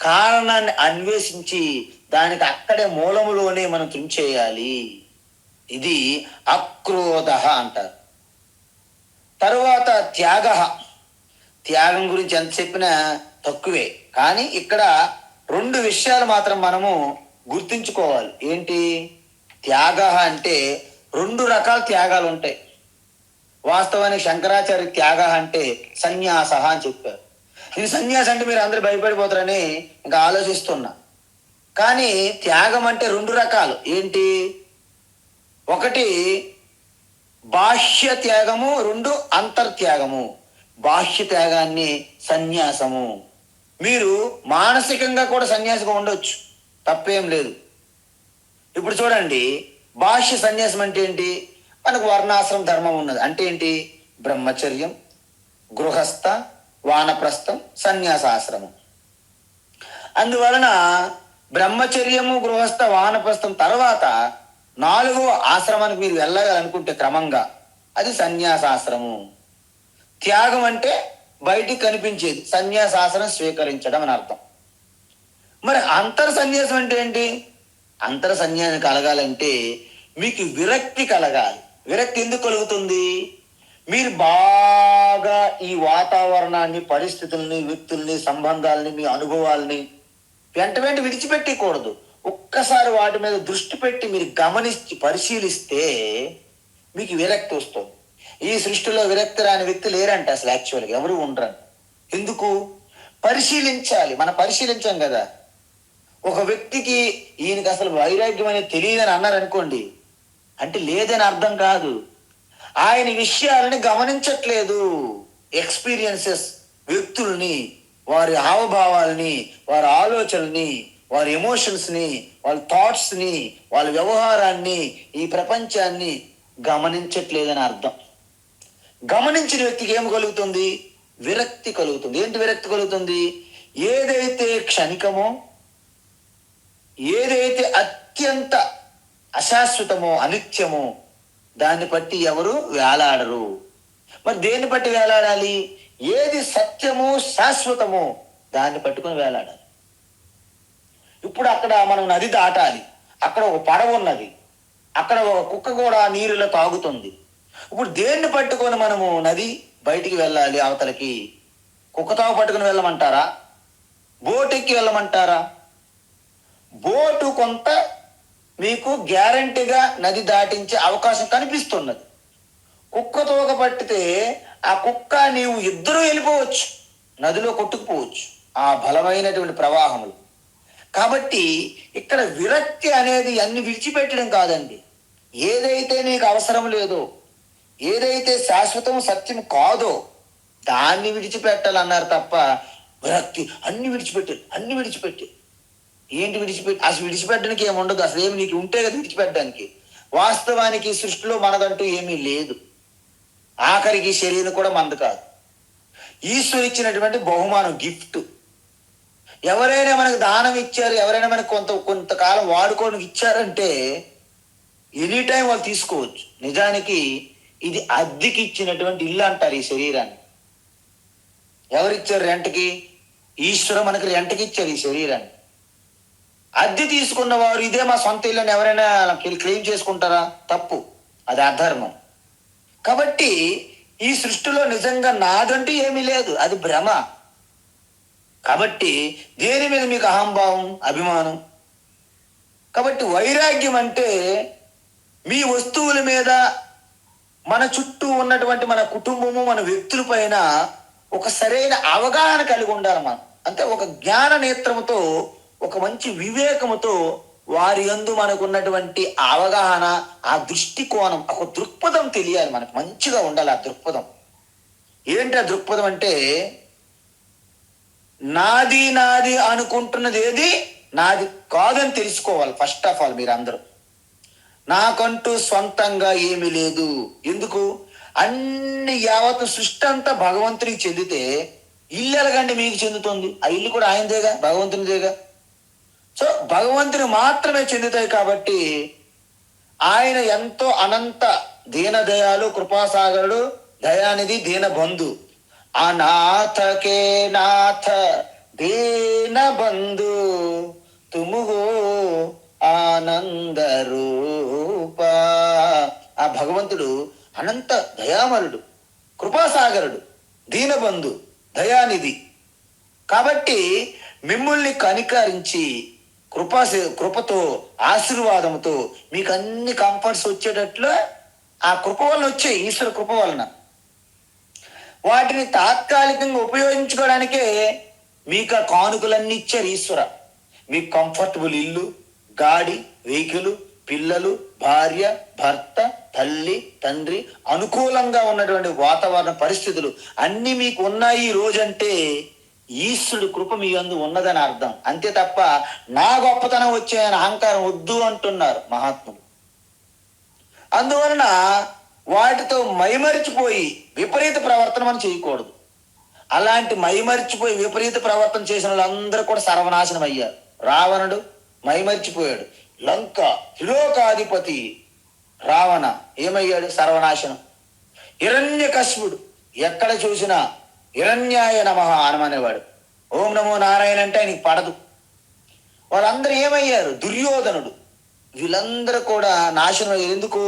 S1: కారణాన్ని అన్వేషించి దానికి అక్కడే మూలములోనే మనం తుంచేయాలి. ఇది అక్రోధ అంటారు. తరువాత త్యాగం గురించి ఎంత చెప్పినా తక్కువే. కానీ ఇక్కడ 2 విషయాలు మాత్రం మనము గుర్తించుకోవాలి. ఏంటి? త్యాగ అంటే 2 రకాల త్యాగాలు ఉంటాయి. వాస్తవానికి శంకరాచార్య త్యాగ అంటే సన్యాస అని చెప్పారు. ఇది సన్యాసం అంటే మీరు అందరూ భయపడిపోతారని ఇంకా ఆలోచిస్తున్నా. కానీ త్యాగం అంటే 2 రకాలు. ఏంటి? ఒకటి బాహ్య త్యాగము, 2 అంతర్త్యాగము. బాహ్య త్యాగాన్ని సన్యాసము. మీరు మానసికంగా కూడా సన్యాసిగా ఉండొచ్చు, తప్పేం లేదు. ఇప్పుడు చూడండి, బాహ్య సన్యాసం అంటే ఏంటి? మనకు వర్ణాశ్రమ ధర్మం ఉన్నది. అంటే ఏంటి? బ్రహ్మచర్యం, గృహస్థ, వానప్రస్థం, సన్యాసాశ్రమం. అందువలన బ్రహ్మచర్యము, గృహస్థ, వానప్రస్థం తర్వాత 4వ ఆశ్రమానికి మీరు వెళ్ళాలనుకుంటే క్రమంగా అది సన్యాసాశ్రమం. త్యాగం అంటే బయటికి కనిపించేది, సన్యాసాశ్రమం స్వీకరించడం అని అర్థం. మరి అంతర్ సన్యాసం అంటే ఏంటి? అంతర సన్యాసం కలగాలంటే మీకు విరక్తి కలగాలి. విరక్తి ఎందుకు కలుగుతుంది? మీరు బాగా ఈ వాతావరణాన్ని, పరిస్థితుల్ని, వ్యక్తుల్ని, సంబంధాలని, మీ అనుభవాల్ని వెంట విడిచిపెట్టకూడదు. ఒక్కసారి వాటి మీద దృష్టి పెట్టి మీరు గమనించి పరిశీలిస్తే మీకు విరక్తి వస్తుంది. ఈ సృష్టిలో విరక్తి రాని వ్యక్తి లేరంట, అసలు యాక్చువల్గా ఎవరు ఉండరంట. ఎందుకు? పరిశీలించాలి. మనం పరిశీలించాం కదా. ఒక వ్యక్తికి ఈయనకి అసలు వైరాగ్యం అనేది తెలియదని అన్నారనుకోండి, అంటే లేదని అర్థం కాదు. ఆయన విషయాలని గమనించట్లేదు. ఎక్స్పీరియన్సెస్, వ్యక్తుల్ని, వారి హావభావాల్ని, వారి ఆలోచనల్ని, వారి ఎమోషన్స్ని, వాళ్ళ థాట్స్ని, వాళ్ళ వ్యవహారాన్ని, ఈ ప్రపంచాన్ని గమనించట్లేదని అర్థం. గమనించిన వ్యక్తికి ఏం కలుగుతుంది? విరక్తి కలుగుతుంది. ఏంటి విరక్తి కలుగుతుంది? ఏదైతే క్షణికమో, ఏదైతే అత్యంత అశాశ్వతమో, అనిత్యమో, దాన్ని బట్టి ఎవరు వేలాడరు. మరి దేన్ని బట్టి వేలాడాలి? ఏది సత్యమో, శాశ్వతమో దాన్ని పట్టుకొని వేలాడాలి. ఇప్పుడు అక్కడ మనం నది దాటాలి. అక్కడ ఒక పడవ ఉన్నది, అక్కడ ఒక కుక్క కూడా నీరులో తాగుతుంది. ఇప్పుడు దేన్ని పట్టుకొని మనము నది బయటికి వెళ్ళాలి అవతలకి? కుక్కతావు పట్టుకుని వెళ్ళమంటారా? బోట్ ఎక్కి వెళ్ళమంటారా? బోటు కొంత మీకు గ్యారంటీగా నది దాటించే అవకాశం కనిపిస్తున్నది. కుక్క తోక పట్టితే ఆ కుక్క నీవు ఇద్దరూ వెళ్ళిపోవచ్చు, నదిలో కొట్టుకుపోవచ్చు ఆ బలమైనటువంటి ప్రవాహములు. కాబట్టి ఇక్కడ విరక్తి అనేది అన్ని విడిచిపెట్టడం కాదండి. ఏదైతే నీకు అవసరం లేదో, ఏదైతే శాశ్వతం సత్యం కాదో దాన్ని విడిచిపెట్టాలన్నారు తప్ప విరక్తి అన్ని విడిచిపెట్టి ఏంటి విడిచిపెట్టి? అసలు విడిచిపెట్టడానికి ఏమి ఉండదు. అసలు ఏమి నీకు ఉంటే కదా విడిచిపెట్టడానికి. వాస్తవానికి సృష్టిలో మనదంటూ ఏమీ లేదు. ఆఖరికి శరీరం కూడా మనది కాదు. ఈశ్వరు ఇచ్చినటువంటి బహుమానం, గిఫ్ట్. ఎవరైనా మనకు దానం ఇచ్చారు, ఎవరైనా మనకు కొంతకాలం వాడుకోవడానికి ఇచ్చారంటే ఎనీ టైం వాళ్ళు తీసుకోవచ్చు. నిజానికి ఇది అద్దెకి ఇచ్చినటువంటి ఇల్లు అంటారు ఈ శరీరాన్ని. ఎవరిచ్చారు రెంట్కి? ఈశ్వరు మనకి రెంట్కి ఇచ్చారు ఈ శరీరాన్ని. అద్దె తీసుకున్న వారు ఇదే మా సొంత ఇల్లు అని ఎవరైనా క్లెయిమ్ చేసుకుంటారా? తప్పు, అది అధర్మం. కాబట్టి ఈ సృష్టిలో నిజంగా నాదంటూ ఏమీ లేదు, అది భ్రమ. కాబట్టి దేని మీద మీకు అహంభావం, అభిమానం? కాబట్టి వైరాగ్యం అంటే మీ వస్తువుల మీద, మన చుట్టూ ఉన్నటువంటి మన కుటుంబము, మన వ్యక్తుల పైన ఒక సరైన అవగాహన కలిగి ఉండాలి మనం. అంటే ఒక జ్ఞాన నేత్రముతో, ఒక మంచి వివేకముతో వారి యందు మనకు ఉన్నటువంటి అవగాహన, ఆ దృష్టికోణం, ఒక దృక్పథం తెలియాలి మనకు. మంచిగా ఉండాలి ఆ దృక్పథం. ఏంటి ఆ దృక్పథం అంటే, నాది నాది అనుకుంటున్నది ఏది నాది కాదని తెలుసుకోవాలి. ఫస్ట్ ఆఫ్ ఆల్ మీరు అందరూ, నాకంటూ సొంతంగా ఏమీ లేదు. ఎందుకు? అన్ని యావత్ సృష్టి అంతా భగవంతునికి చెందితే ఇల్లు ఎలాగంటే మీకు చెందుతుంది? ఆ ఇల్లు కూడా ఆయనదేగా, భగవంతునిదేగా. సో భగవంతుని మాత్రమే చెందుతాయి. కాబట్టి ఆయన ఎంతో అనంత దీనదయాలు, కృపాసాగరుడు, దయానిధి, దీనబంధు. అనాథకే నాథ దీన బంధు తుముగో ఆనంద రూప. ఆ భగవంతుడు అనంత దయామరుడు, కృపాసాగరుడు, దీనబంధు, దయానిధి. కాబట్టి మిమ్మల్ని కనికరించి కృపతో, ఆశీర్వాదంతో మీకు అన్ని కంఫర్ట్స్ వచ్చేటట్లు ఆ కృప వలన వచ్చాయి, ఈశ్వర కృప వలన. వాటిని తాత్కాలికంగా ఉపయోగించుకోవడానికే మీకు ఆ కానుకలన్నీ ఇచ్చారు ఈశ్వర. మీకు కంఫర్టబుల్ ఇల్లు, గాడి, వెహికల్, పిల్లలు, భార్య, భర్త, తల్లి, తండ్రి, అనుకూలంగా ఉన్నటువంటి వాతావరణ పరిస్థితులు అన్నీ మీకు ఉన్నాయి ఈ రోజంటే ఈశ్వరుడు కృప మీ యందు ఉన్నదని అర్థం. అంతే తప్ప నా గొప్పతనం వచ్చాయని అహంకారం వద్దు అంటున్నారు మహాత్ములు. అందువలన వాటితో మైమరిచిపోయి విపరీత ప్రవర్తన మనం చేయకూడదు. అలాంటి మైమరిచిపోయి విపరీత ప్రవర్తన చేసిన వాళ్ళందరూ కూడా సర్వనాశనం అయ్యారు. రావణుడు మైమరిచిపోయాడు. లంక త్రిలోకాధిపతి రావణ ఏమయ్యాడు? సర్వనాశనం. హిరణ్యకశిపుడు ఎక్కడ చూసినా హిరణ్యాయ నమః అనమనేవాడు. ఓం నమో నారాయణ అంటే ఆయనకి పడదు. వాళ్ళందరూ ఏమయ్యారు? దుర్యోధనుడు. వీళ్ళందరూ కూడా నాశనం అయ్యారు. ఎందుకు?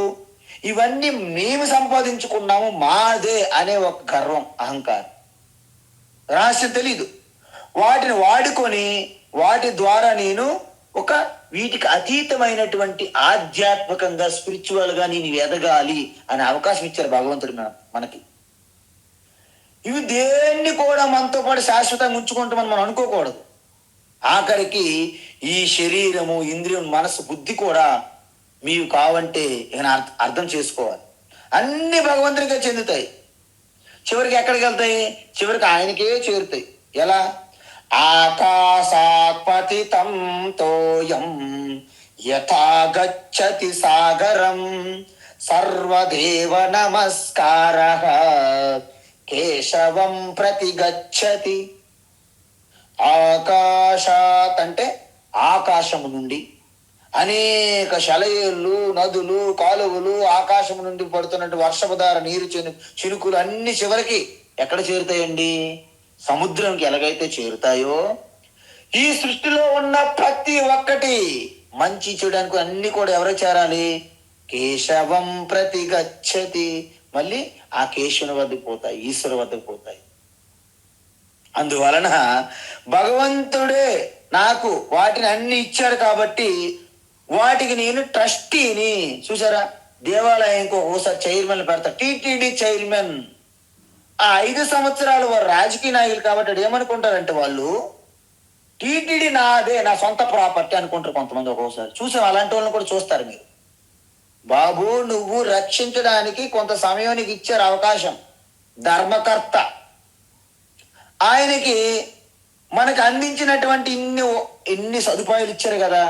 S1: ఇవన్నీ మేము సంపాదించుకున్నాము, మాదే అనే ఒక గర్వం, అహంకారం. రహస్యం తెలీదు. వాటిని వాడుకొని వాటి ద్వారా నేను ఒక వీటికి అతీతమైనటువంటి ఆధ్యాత్మికంగా స్పిరిచువల్ గా నేను ఎదగాలి అనే అవకాశం ఇచ్చారు భగవంతుడు మనకి. ఇవి దేన్ని కూడా మనతో పాటు శాశ్వతంగా ఉంచుకుంటామని మనం అనుకోకూడదు. ఆఖరికి ఈ శరీరము, ఇంద్రియం, మనసు, బుద్ధి కూడా మీవి కావంటే ఈయన అర్థం చేసుకోవాలి. అన్ని భగవంతునికే చెందుతాయి. చివరికి ఎక్కడికి వెళ్తాయి? చివరికి ఆయనకే చేరుతాయి. ఎలా? ఆకాశాత్ పతితం తోయం యథా గచ్చతి సాగరం సర్వదేవ నమస్కారః కేశవం ప్రతి గచ్చతి. ఆకాశాత్ అంటే ఆకాశము నుండి, అనేక శలయేళ్ళు, నదులు, కాలువలు, ఆకాశము నుండి పడుతున్నట్టు వర్షపుధార నీరు, చినుకులు అన్ని చివరికి ఎక్కడ చేరుతాయండి? సముద్రంకి ఎలాగైతే చేరుతాయో, ఈ సృష్టిలో ఉన్న ప్రతి ఒక్కటి మంచి చెడు అన్ని కూడా ఎవరు చేరాలి? కేశవం ప్రతి గచ్చతి. మళ్ళీ ఆ కేశవుని వద్దకు పోతాయి, ఈశ్వరు వద్దకు పోతాయి. అందువలన భగవంతుడే నాకు వాటిని అన్ని ఇచ్చాడు కాబట్టి వాటికి నేను ట్రస్టీని. చూసారా, దేవాలయంకి ఒకసారి చైర్మన్ పెడతా, టీటీడీ చైర్మన్. ఆ 5 సంవత్సరాలు వారు రాజకీయ నాయకులు కాబట్టి ఏమనుకుంటారంటే వాళ్ళు టీటీడీ నాదే, నా సొంత ప్రాపర్టీ అనుకుంటారు కొంతమంది. ఒక్కోసారి చూసాం, అలాంటి వాళ్ళని కూడా చూస్తారు మీరు. బాబు, నువ్వు రక్షించడానికి కొంత సమయం నీకు ఇచ్చారు అవకాశం, ధర్మకర్త. ఆయనకి మనకు అందించినటువంటి ఇన్ని సదుపాయాలు ఇచ్చారు కదా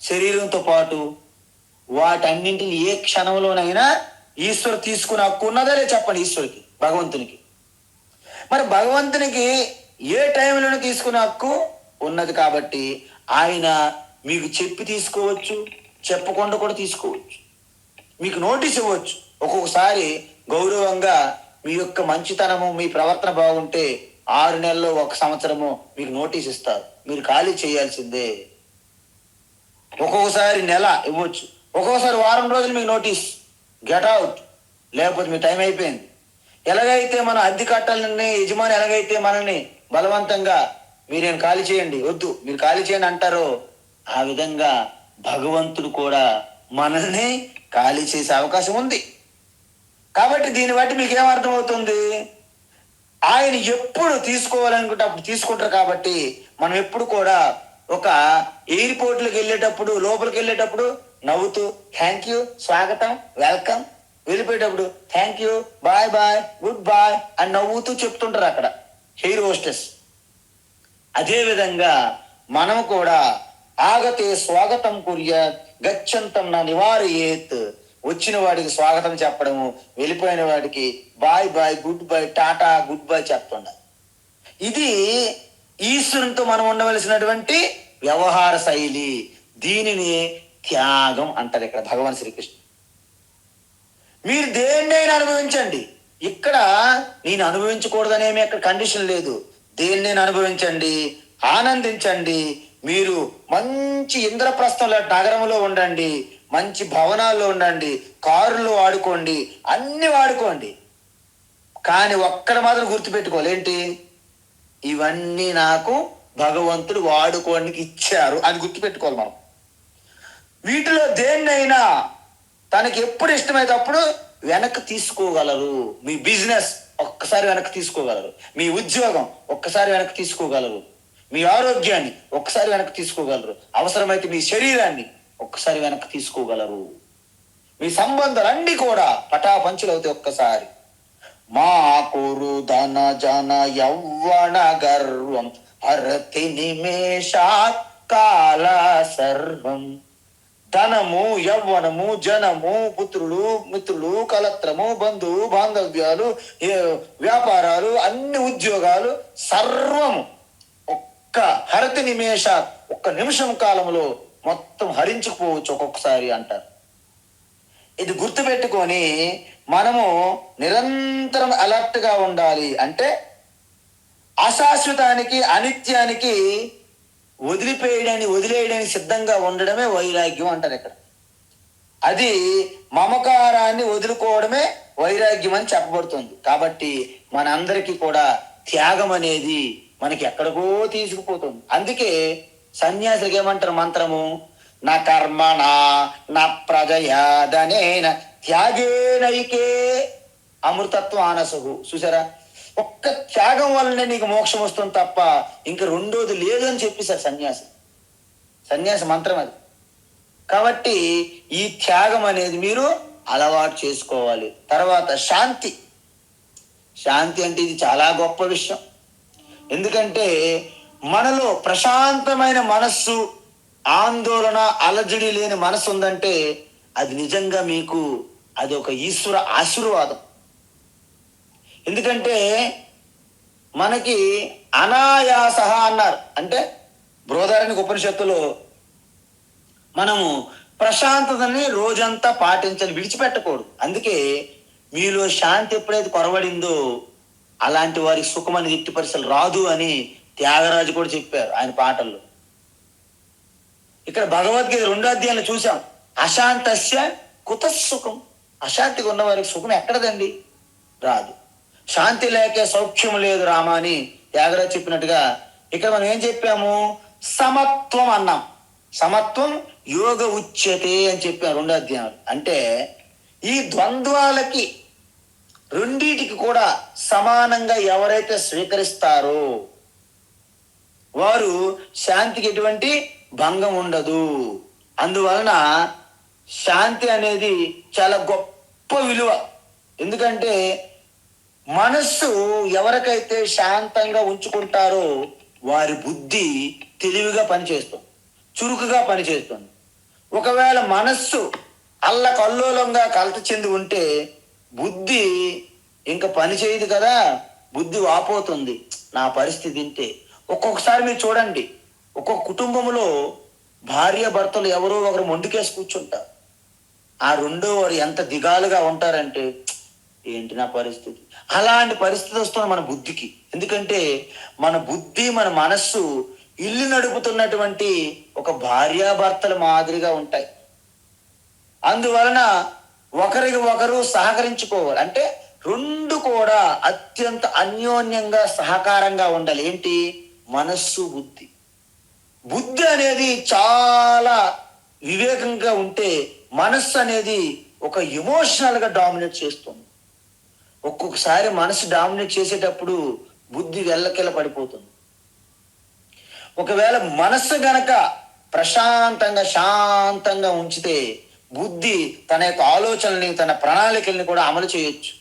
S1: శరీరంతో పాటు, వాటన్నింటిని ఏ క్షణంలోనైనా ఈశ్వరు తీసుకుని హక్కు ఉన్నదా లే? చెప్పండి ఈశ్వరుకి, భగవంతునికి. మరి భగవంతునికి ఏ టైంలోనే తీసుకునే హక్కు ఉన్నది కాబట్టి ఆయన మీకు చెప్పి తీసుకోవచ్చు, చెప్పకుండా కూడా తీసుకోవచ్చు. మీకు నోటీస్ ఇవ్వచ్చు. ఒక్కొక్కసారి గౌరవంగా మీ యొక్క మంచితనము, మీ ప్రవర్తన బాగుంటే 6 నెలల్లో 1 సంవత్సరము మీకు నోటీస్ ఇస్తారు, మీరు ఖాళీ చేయాల్సిందే. ఒక్కొక్కసారి నెల ఇవ్వచ్చు, ఒక్కొక్కసారి వారం రోజులు మీకు నోటీస్, గెట్ అవుట్, లేకపోతే మీ టైం అయిపోయింది. ఎలాగైతే మనం అద్దె కట్టాలని యజమాని ఎలాగైతే మనల్ని బలవంతంగా మీరేం ఖాళీ చేయండి, వద్దు మీరు ఖాళీ చేయండి అంటారో, ఆ విధంగా భగవంతుడు కూడా మనల్ని ఖాళీ చేసే అవకాశం ఉంది. కాబట్టి దీన్ని బట్టి మీకు ఏమర్థమవుతుంది? ఆయన ఎప్పుడు తీసుకోవాలనుకుంటే అప్పుడు తీసుకుంటారు. కాబట్టి మనం ఎప్పుడు కూడా ఒక ఎయిర్పోర్ట్లకు వెళ్ళేటప్పుడు, లోపలికి వెళ్ళేటప్పుడు నవ్వుతూ థ్యాంక్ యూ, స్వాగతం, వెల్కమ్, వెళ్ళిపోయేటప్పుడు thank you, bye bye, good bye అని నవ్వుతూ చెప్తుంటారు అక్కడ ఎయిర్ హోస్టెస్. అదే విధంగా మనం కూడా ఆగతే స్వాగతం కుర్యాత్ గచ్చంతం నా నివారయేత్. వచ్చిన వాడికి స్వాగతం చెప్పడము, వెళ్ళిపోయిన వాడికి bye bye, good bye, tata, good bye చెప్తుండాలి. ఇది ఈశ్వరునితో మనం ఉండవలసినటువంటి వ్యవహార శైలి. దీనిని త్యాగం అంటారు ఇక్కడ భగవాన్ శ్రీకృష్ణ. మీరు దేన్నైనా అనుభవించండి. ఇక్కడ నేను అనుభవించకూడదనేమి అక్కడ కండిషన్ లేదు. దేన్నైనా అనుభవించండి, ఆనందించండి. మీరు మంచి ఇంద్రప్రస్థంలో నగరంలో ఉండండి, మంచి భవనాల్లో ఉండండి, కారులో వాడుకోండి, అన్ని వాడుకోండి. కానీ ఒక్కడ మాత్రం గుర్తుపెట్టుకోవాలి, ఏంటి? ఇవన్నీ నాకు భగవంతుడు వాడుకోవడానికి ఇచ్చారు అని గుర్తుపెట్టుకోవాలి మనం. వీటిలో దేన్నైనా తనకి ఎప్పుడు ఇష్టమైతే అప్పుడు వెనక్కి తీసుకోగలరు. మీ బిజినెస్ ఒక్కసారి వెనక్కి తీసుకోగలరు, మీ ఉద్యోగం ఒక్కసారి వెనక్కి తీసుకోగలరు, మీ ఆరోగ్యాన్ని ఒక్కసారి వెనక్కి తీసుకోగలరు, అవసరమైతే మీ శరీరాన్ని ఒక్కసారి వెనక్కి తీసుకోగలరు. మీ సంబంధాలన్నీ కూడా పటాపంచులు అవుతాయి ఒక్కసారి. మా కురు ధన జన యౌవన గర్వం హరతి నిమేషాత్ కాల సర్వం. ధనము, యవ్వనము, జనము, పుత్రులు, మిత్రులు, కలత్రము, బంధువు, బాంధవ్యాలు, వ్యాపారాలు, అన్ని ఉద్యోగాలు సర్వము ఒక్క హరతి నిమేష, ఒక్క నిమిషం కాలంలో మొత్తం హరించుకుపోవచ్చు ఒక్కొక్కసారి అంటారు. ఇది గుర్తుపెట్టుకొని మనము నిరంతరం అలర్ట్ గా ఉండాలి. అంటే అశాశ్వతానికి, అనిత్యానికి వదిలేయడానికి సిద్ధంగా ఉండడమే వైరాగ్యం అంటారు ఇక్కడ. అది మమకారాన్ని వదులుకోవడమే వైరాగ్యం అని చెప్పబడుతుంది. కాబట్టి మనందరికీ కూడా త్యాగం అనేది మనకి ఎక్కడికో తీసుకుపోతుంది. అందుకే సన్యాసులకి ఏమంటారు మంత్రము? నా కర్మణ నా ప్రజయాదనేన త్యాగేనైకే అమృతత్వం ఆనసహు. చూసారా, ఒక్క త్యాగం వల్లనే నీకు మోక్షం వస్తుంది తప్ప ఇంకా రెండోది లేదు అని చెప్పేశారు సన్యాస మంత్రం అది. కాబట్టి ఈ త్యాగం అనేది మీరు అలవాటు చేసుకోవాలి. తర్వాత శాంతి. శాంతి అంటే ఇది చాలా గొప్ప విషయం. ఎందుకంటే మనలో ప్రశాంతమైన మనస్సు, ఆందోళన, అలజడి లేని మనసు ఉందంటే అది నిజంగా మీకు అది ఒక ఈశ్వర ఆశీర్వాదం. ఎందుకంటే మనకి అనాయాస అన్నారు. అంటే బృహదారణ్యక ఉపనిషత్తులో మనము ప్రశాంతతని రోజంతా పాటించాలి, విడిచిపెట్టకూడదు. అందుకే మీలో శాంతి ఎప్పుడైతే కొరవడిందో అలాంటి వారికి సుఖం అనేది ఎట్టి పరిస్థితులు రాదు అని త్యాగరాజు కూడా చెప్పారు ఆయన పాటల్లో. ఇక్కడ భగవద్గీత 2వ అధ్యాయంలో చూసాం, అశాంతస్య కుత సుఖం. అశాంతిగా ఉన్న వారికి సుఖం ఎక్కడదండి? రాదు. శాంతి లేకే సౌఖ్యం లేదు రామ అని త్యాగరాజు చెప్పినట్టుగా ఇక్కడ మనం ఏం చెప్పాము? సమత్వం అన్నాం. సమత్వం యోగ ఉచ్యతే అని చెప్పాం 2వ అధ్యాయం. అంటే ఈ ద్వంద్వాలకి రెండిటికి కూడా సమానంగా ఎవరైతే స్వీకరిస్తారో వారు శాంతికి ఎటువంటి భంగం ఉండదు. అందువలన శాంతి అనేది చాలా గొప్ప విలువ. ఎందుకంటే మనస్సు ఎవరికైతే శాంతంగా ఉంచుకుంటారో వారి బుద్ధి తెలివిగా పనిచేస్తుంది, చురుకుగా పనిచేస్తుంది. ఒకవేళ మనస్సు అల్లకల్లోలంగా కలత చెంది ఉంటే బుద్ధి ఇంకా పని చేయదు కదా, బుద్ధి వాపోతుంది. నా పరిస్థితి ఇంతే. ఒక్కొక్కసారి మీరు చూడండి, ఒక్కొక్క కుటుంబంలో భార్య భర్తలు ఎవరో ఒకరు మొండికేసి కూర్చుంటారు. ఆ రెండో వారు ఎంత దిగాలుగా ఉంటారంటే ఏంటి నా పరిస్థితి. అలాంటి పరిస్థితి వస్తుంది మన బుద్ధికి. ఎందుకంటే మన బుద్ధి, మన మనస్సు ఇల్లు నడుపుతున్నటువంటి ఒక భార్యాభర్తల మాదిరిగా ఉంటాయి. అందువలన ఒకరికి ఒకరు సహకరించుకోవాలి. అంటే రెండు కూడా అత్యంత అన్యోన్యంగా సహకారంగా ఉండాలి. ఏంటి? మనస్సు, బుద్ధి. బుద్ధి అనేది చాలా వివేకంగా ఉంటే మనస్సు అనేది ఒక ఎమోషనల్ గా డామినేట్ చేస్తుంది. ఒక్కొక్కసారి మనసు డామినేట్ చేసేటప్పుడు బుద్ధి వెళ్ళకెళ్ళ పడిపోతుంది. ఒకవేళ మనస్సు గనక ప్రశాంతంగా శాంతంగా ఉంచితే బుద్ధి తన యొక్క ఆలోచనల్ని, తన ప్రణాళికల్ని కూడా అమలు చేయొచ్చు.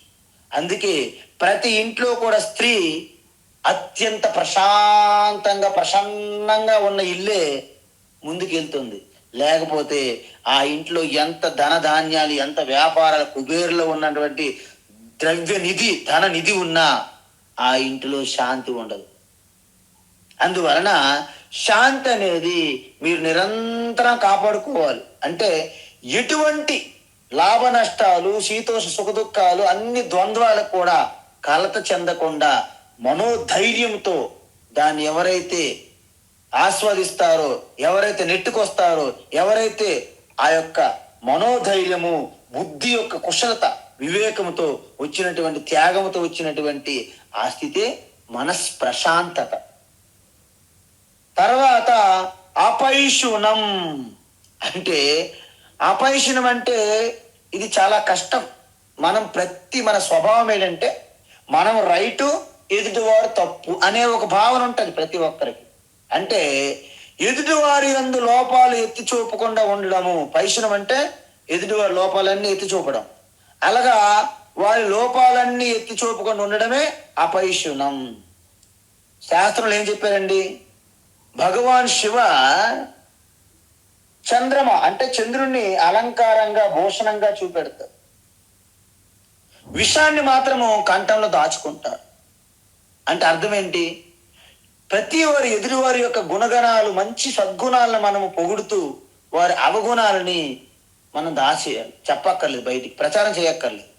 S1: అందుకే ప్రతి ఇంట్లో కూడా స్త్రీ అత్యంత ప్రశాంతంగా ప్రసన్నంగా ఉన్న ఇల్లే ముందుకు వెళ్తుంది. లేకపోతే ఆ ఇంట్లో ఎంత ధనధాన్యాలు, ఎంత వ్యాపారాలు, కుబేరులో ఉన్నటువంటి ద్రవ్య నిధి, ధన నిధి ఉన్నా ఆ ఇంటిలో శాంతి ఉండదు. అందువలన శాంతి అనేది మీరు నిరంతరం కాపాడుకోవాలి. అంటే ఎటువంటి లాభ నష్టాలు, శీతోష సుఖ దుఃఖాలు, అన్ని ద్వంద్వాలకు కూడా కలత చెందకుండా మనోధైర్యంతో దాన్ని ఎవరైతే ఆస్వాదిస్తారో, ఎవరైతే నెట్టుకొస్తారో, ఎవరైతే ఆ యొక్క మనోధైర్యము, బుద్ధి యొక్క కుశలత, వివేకముతో వచ్చినటువంటి, త్యాగముతో వచ్చినటువంటి ఆ స్థితే మనస్ప్రశాంతత. తర్వాత అపైశునం. అంటే అపైశునం అంటే ఇది చాలా కష్టం. మన స్వభావం ఏంటంటే మనం రైటు, ఎదుటివారు తప్పు అనే ఒక భావన ఉంటుంది ప్రతి ఒక్కరికి. అంటే ఎదుటివారి యందు లోపాలు ఎత్తి చూపకుండా ఉండడము పైశునం. అంటే ఎదుటివారి లోపాలన్నీ ఎత్తి చూపడం. అలాగా వారి లోపాలన్నీ ఎత్తి చూపకుండా ఉండడమే అపైశునం. శాస్త్రంలో ఏం చెప్పారండి? భగవాన్ శివ చంద్రమ అంటే చంద్రుణ్ణి అలంకారంగా, భూషణంగా చూపెడతారు. విషాన్ని మాత్రము కంఠంలో దాచుకుంటారు. అంటే అర్థం ఏంటి? ప్రతి వారి ఎదురువారి యొక్క గుణగణాలు, మంచి సద్గుణాలను మనము పొగుడుతూ వారి అవగుణాలని మనం దాచేయాలి. చెప్పక్కర్లేదు, బయటికి ప్రచారం చేయక్కర్లేదు.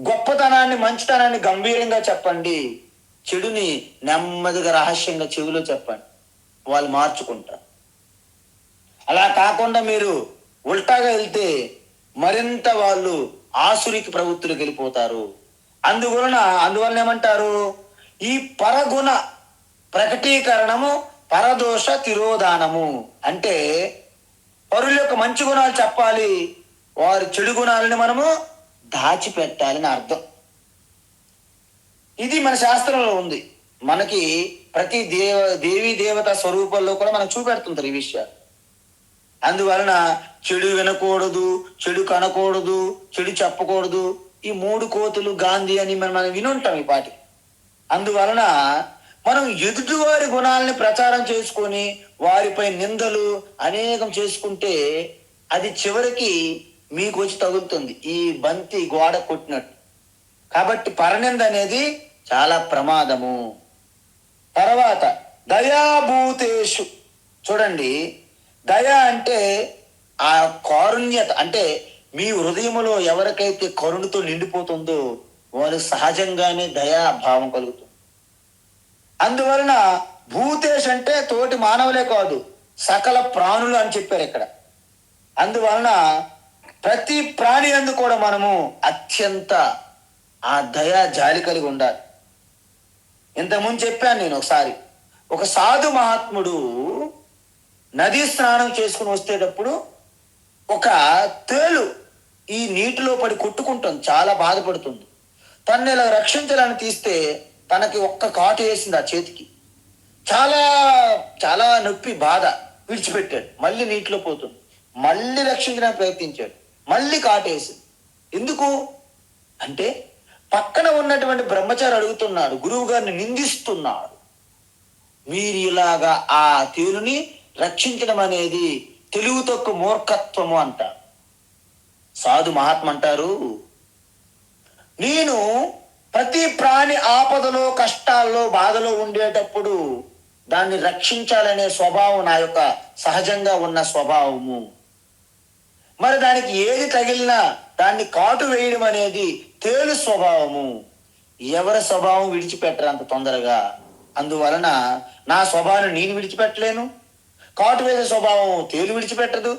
S1: గొప్పతనాన్ని, మంచితనాన్ని గంభీరంగా చెప్పండి, చెడుని నెమ్మదిగా రహస్యంగా చెవిలో చెప్పండి, వాళ్ళు మార్చుకుంటారు. అలా కాకుండా మీరు ఉల్టాగా వెళ్తే మరింత వాళ్ళు ఆసురికి ప్రవృత్తులకు వెళ్ళిపోతారు. అందువలన ఏమంటారు, ఈ పరగుణ ప్రకటీకరణము పరదోష తిరోధానము. అంటే పరుల యొక్క మంచి గుణాలు చెప్పాలి, వారి చెడు గుణాలని మనము దాచిపెట్టాలని అర్థం. ఇది మన శాస్త్రంలో ఉంది. మనకి ప్రతి దేవీ దేవత స్వరూపాల్లో కూడా మనం చూపెడుతుంటారు ఈ విషయాలు. అందువలన చెడు వినకూడదు, చెడు కనకూడదు, చెడు చెప్పకూడదు. ఈ 3 కోతులు గాంధీ అని మనం వినుంటాం ఈ పాటి. అందువలన మనం ఎదుటివారి గుణాలని ప్రచారం చేసుకొని వారిపై నిందలు అనేకం చేసుకుంటే అది చివరికి మీకు వచ్చి తగులుతుంది, ఈ బంతి గోడ కొట్టినట్టు. కాబట్టి పరనింద అనేది చాలా ప్రమాదము. తర్వాత దయాభూతేషు. చూడండి, దయ అంటే ఆ కారుణ్యత. అంటే మీ హృదయములో ఎవరికైతే కరుణతో నిండిపోతుందో వారు సహజంగానే దయాభావం కలుగుతుంది. అందువలన భూతేష్ అంటే తోటి మానవులే కాదు, సకల ప్రాణులు అని చెప్పారు ఇక్కడ. అందువలన ప్రతి ప్రాణి యందు కూడా మనము అత్యంత ఆ దయా జాలి కలిగి ఉండాలి. ఇంతకుముందు చెప్పాను నేను ఒకసారి, ఒక సాధు మహాత్ముడు నదీ స్నానం చేసుకుని వస్తేటప్పుడు ఒక తేలు ఈ నీటిలో పడి కొట్టుకుంటుంది, చాలా బాధపడుతుంది. తనని ఇలా రక్షించాలని తీస్తే తనకి ఒక్క కాటు వేసింది ఆ చేతికి. చాలా చాలా నొప్పి, బాధ. విడిచిపెట్టాడు, మళ్ళీ నీటిలో పోతుంది. మళ్ళీ రక్షించడానికి ప్రయత్నించాడు, మళ్ళీ కాటేసింది. ఎందుకు అంటే పక్కన ఉన్నటువంటి బ్రహ్మచారి అడుగుతున్నాడు, గురువు గారిని నిందిస్తున్నాడు, మీరు ఇలాగా ఆ తేలుని రక్షించడం అనేది తెలివి తక్కువ మూర్ఖత్వము అంటారు. సాధు మహాత్మ అంటారు, నేను ప్రతి ప్రాణి ఆపదలో, కష్టాల్లో, బాధలో ఉండేటప్పుడు దాన్ని రక్షించాలనే స్వభావం నా యొక్క సహజంగా ఉన్న స్వభావము. మరి దానికి ఏది తగిలినా దాన్ని కాటు వేయడం అనేది తేలు స్వభావము. ఎవరి స్వభావం విడిచిపెట్టరు అంత తొందరగా. అందువలన నా స్వభావాన్ని నేను విడిచిపెట్టలేను, కాటు వేసే స్వభావం తేలు విడిచిపెట్టదు.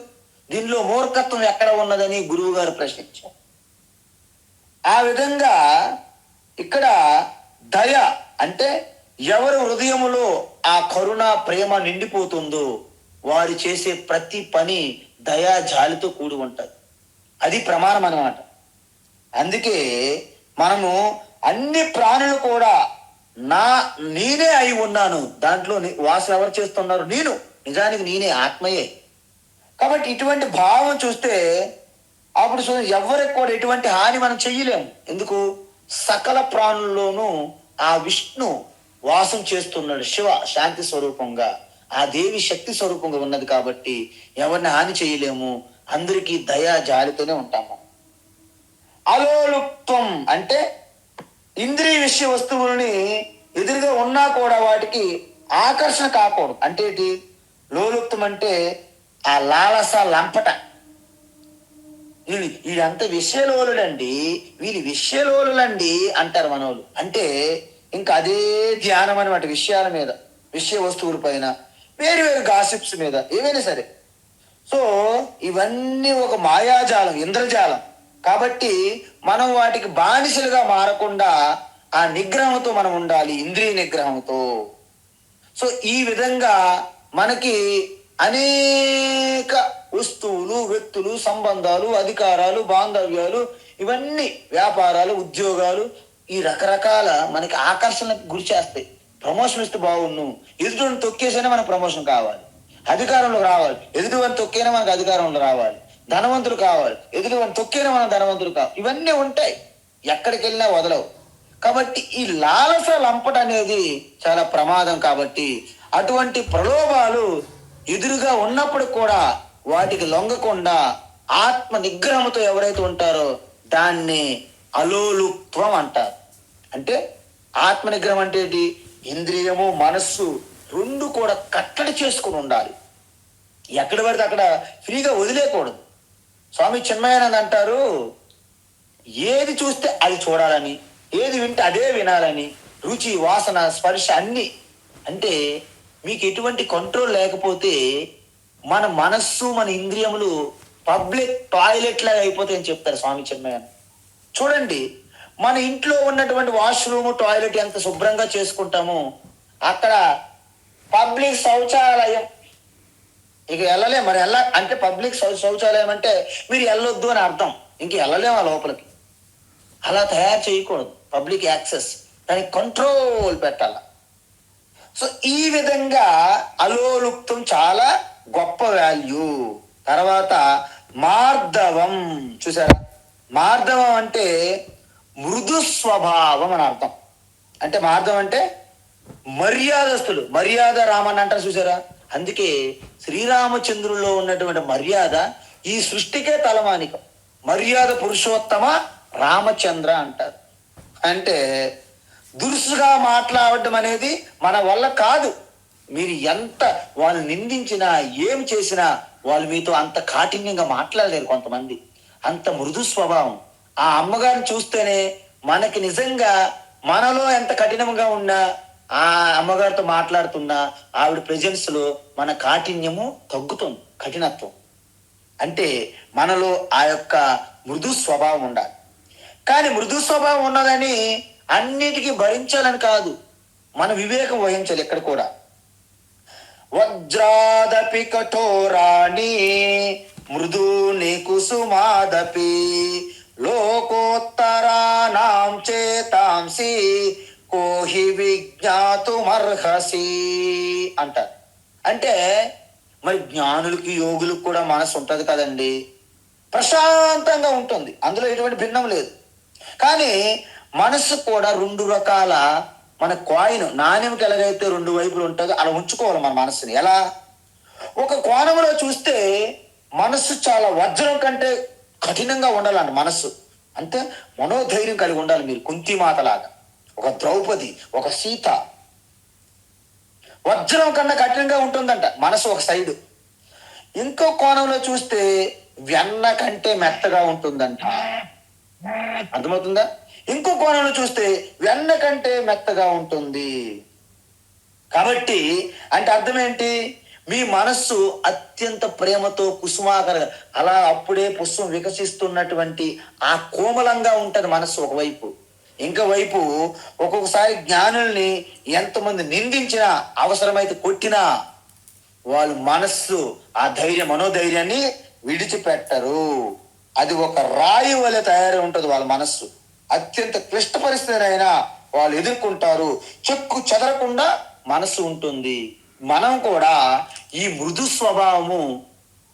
S1: దీనిలో మూర్ఖత్వం ఎక్కడ ఉన్నదని గురువు గారు ప్రశ్నించారు. ఆ విధంగా ఇక్కడ దయ అంటే ఎవరి హృదయములో ఆ కరుణ ప్రేమ నిండిపోతుందో వారు చేసే ప్రతి పని దయా జాలితో కూడి ఉంటుంది. అది ప్రమాణం అన్నమాట. అందుకే మనము అన్ని ప్రాణులు కూడా నేనే అయి ఉన్నాను, దాంట్లో వాసన ఎవరు చేస్తున్నారు, నేను, నిజానికి నేనే ఆత్మయే. కాబట్టి ఇటువంటి భావం చూస్తే అప్పుడు ఎవరికి కూడా ఎటువంటి హాని మనం చెయ్యలేము. ఎందుకు, సకల ప్రాణుల్లోనూ ఆ విష్ణు వాసం చేస్తున్నాడు, శివ శాంతి స్వరూపంగా, ఆ దేవి శక్తి స్వరూపంగా ఉన్నది. కాబట్టి ఎవరిని హాని చేయలేము, అందరికీ దయా జాలితోనే ఉంటాము. అలోలుప్తం అంటే ఇంద్రియ విషయ వస్తువుల్ని ఎదురుగా ఉన్నా కూడా వాటికి ఆకర్షణ కాకూడదు. అంటే ఏంటి, లోలుప్తం అంటే ఆ లాలస, లంపట. వీడంత విషయలోలుడండి, వీరి విషయలోలులండి అంటారు మనోళ్ళు. అంటే ఇంకా అదే ధ్యానం అనమాట, విషయాల మీద, విషయ వస్తువుల పైన, వేరు వేరు గాసిప్స్ మీద, ఏవైనా సరే. సో ఇవన్నీ ఒక మాయాజాలం, ఇంద్రజాలం. కాబట్టి మనం వాటికి బానిసలుగా మారకుండా ఆ నిగ్రహంతో మనం ఉండాలి, ఇంద్రియ నిగ్రహంతో. సో ఈ విధంగా మనకి అనేక వస్తువులు, వ్యక్తులు, సంబంధాలు, అధికారాలు, బాంధవ్యాలు, ఇవన్నీ వ్యాపారాలు, ఉద్యోగాలు, ఈ రకరకాల మనకి ఆకర్షణకు గురి చేస్తాయి. ప్రమోషన్ ఇస్తే బాగుండు, ఎదుటిని తొక్కేసైనా మనకు ప్రమోషన్ కావాలి, అధికారంలో రావాలి, ఎదుటివారిని తొక్కేనా మనకు అధికారంలో రావాలి, ధనవంతులు కావాలి, ఎదుటివారిని తొక్కేనా మనం ధనవంతులు కావాలి. ఇవన్నీ ఉంటాయి, ఎక్కడికి వెళ్ళినా వదలవు. కాబట్టి ఈ లాలస, లంపట అనేది చాలా ప్రమాదం. కాబట్టి అటువంటి ప్రలోభాలు ఎదురుగా ఉన్నప్పుడు కూడా వాటికి లొంగకుండా ఆత్మ నిగ్రహంతో ఎవరైతే ఉంటారో దాన్ని అలోలుప్త్వం అంటారు. అంటే ఆత్మ నిగ్రహం అంటే ఏంటి, ఇంద్రియము, మనస్సు రెండు కూడా కట్టడి చేసుకుని ఉండాలి. ఎక్కడ పడితే అక్కడ ఫ్రీగా వదిలేయకూడదు. స్వామి చిన్మయానంద అంటారు, ఏది చూస్తే అది చూడాలని, ఏది వింటే అదే వినాలని, రుచి, వాసన, స్పర్శ అన్ని. అంటే మీకు ఎటువంటి కంట్రోల్ లేకపోతే మన మనస్సు, మన ఇంద్రియములు పబ్లిక్ టాయిలెట్ లాగా అయిపోతాయని చెప్తారు స్వామి చిన్మయ. చూడండి, మన ఇంట్లో ఉన్నటువంటి వాష్రూమ్ టాయిలెట్ ఎంత శుభ్రంగా చేసుకుంటామో, అక్కడ పబ్లిక్ శౌచాలయం ఇక వెళ్ళలేం. మరి అంటే పబ్లిక్ శౌచాలయం అంటే మీరు వెళ్ళొద్దు అని అర్థం. ఇంక వెళ్ళలేము ఆ లోపలికి. అలా తయారు చేయకూడదు. పబ్లిక్ యాక్సెస్, దానికి కంట్రోల్ పెట్టాల. సో ఈ విధంగా అలోలుప్తం చాలా గొప్ప వాల్యూ. తర్వాత మార్దవం, చూసారా? మార్దవం అంటే మృదు స్వభావం అని అర్థం. అంటే మార్దవం అంటే మర్యాదస్తులు, మర్యాద రామన్ అంటారు చూసారా? అందుకే శ్రీరామచంద్రుల్లో ఉన్నటువంటి మర్యాద ఈ సృష్టికే తలమానికం. మర్యాద పురుషోత్తమ రామచంద్ర అంటారు. అంటే దురుసుగా మాట్లాడడం అనేది మన వల్ల కాదు. మీరు ఎంత వాళ్ళు నిందించినా ఏం చేసినా వాళ్ళు మీతో అంత కాఠిన్యంగా మాట్లాడలేరు. కొంతమంది అంత మృదు స్వభావం. ఆ అమ్మగారిని చూస్తేనే మనకి నిజంగా మనలో ఎంత కఠినంగా ఉన్నా ఆ అమ్మగారితో మాట్లాడుతున్నా ఆవిడ ప్రెజెన్స్ లో మన కాఠిన్యము తగ్గుతుంది, కఠినత్వం. అంటే మనలో ఆ యొక్క మృదు స్వభావం ఉండాలి. కానీ మృదు స్వభావం ఉన్నదని అన్నిటికీ భరించాలని కాదు, మన వివేకం వహించాలి ఎక్కడ కూడా. వజ్రాదపి కఠోరాణి మృదూని కుసుమాదపి లోకోత్తరాణాం చేతాంసి కోహి విజ్ఞాతుమర్హసి అంటారు. అంటే మరి జ్ఞానులకి యోగులకు కూడా మనసు ఉంటుంది కదండి, ప్రశాంతంగా ఉంటుంది, అందులో ఎటువంటి భిన్నం లేదు. కానీ మనసు కూడా రెండు రకాల, మన కాయిన్ నాణ్యంకి ఎలాగైతే రెండు వైపులు ఉంటుందో అలా ఉంచుకోవాలి మన మనసుని. ఎలా? ఒక కోణంలో చూస్తే మనస్సు చాలా వజ్రం కంటే కఠినంగా ఉండాలండి మనస్సు. అంటే మనోధైర్యం కలిగి ఉండాలి. మీరు కుంతిమాతలాగా, ఒక ద్రౌపది, ఒక సీత వజ్రం కన్నా కఠినంగా ఉంటుందంట మనసు ఒక సైడు. ఇంకో కోణంలో చూస్తే వెన్న కంటే మెత్తగా ఉంటుందంట. అర్థమవుతుందా? ఇంకో కోణంలో చూస్తే వెన్న కంటే మెత్తగా ఉంటుంది. కాబట్టి అంటే అర్థం ఏంటి? మీ మనస్సు అత్యంత ప్రేమతో కుసుమాకర, అలా అప్పుడే పుష్పం వికసిస్తున్నటువంటి ఆ కోమలంగా ఉంటది మనస్సు ఒకవైపు. ఇంకో వైపు ఒక్కొక్కసారి జ్ఞానుల్ని ఎంతమంది నిందించినా, అవసరమైతే కొట్టినా వాళ్ళు మనస్సు ఆ మనోధైర్యాన్ని విడిచిపెట్టరు. అది ఒక రాయి వలె తయారై ఉంటుంది వాళ్ళ మనస్సు. అత్యంత క్లిష్ట పరిస్థితినైనా వాళ్ళు ఎదుర్కొంటారు. చెక్కు చెదరకుండా మనస్సు ఉంటుంది. మనం కూడా ఈ మృదు స్వభావము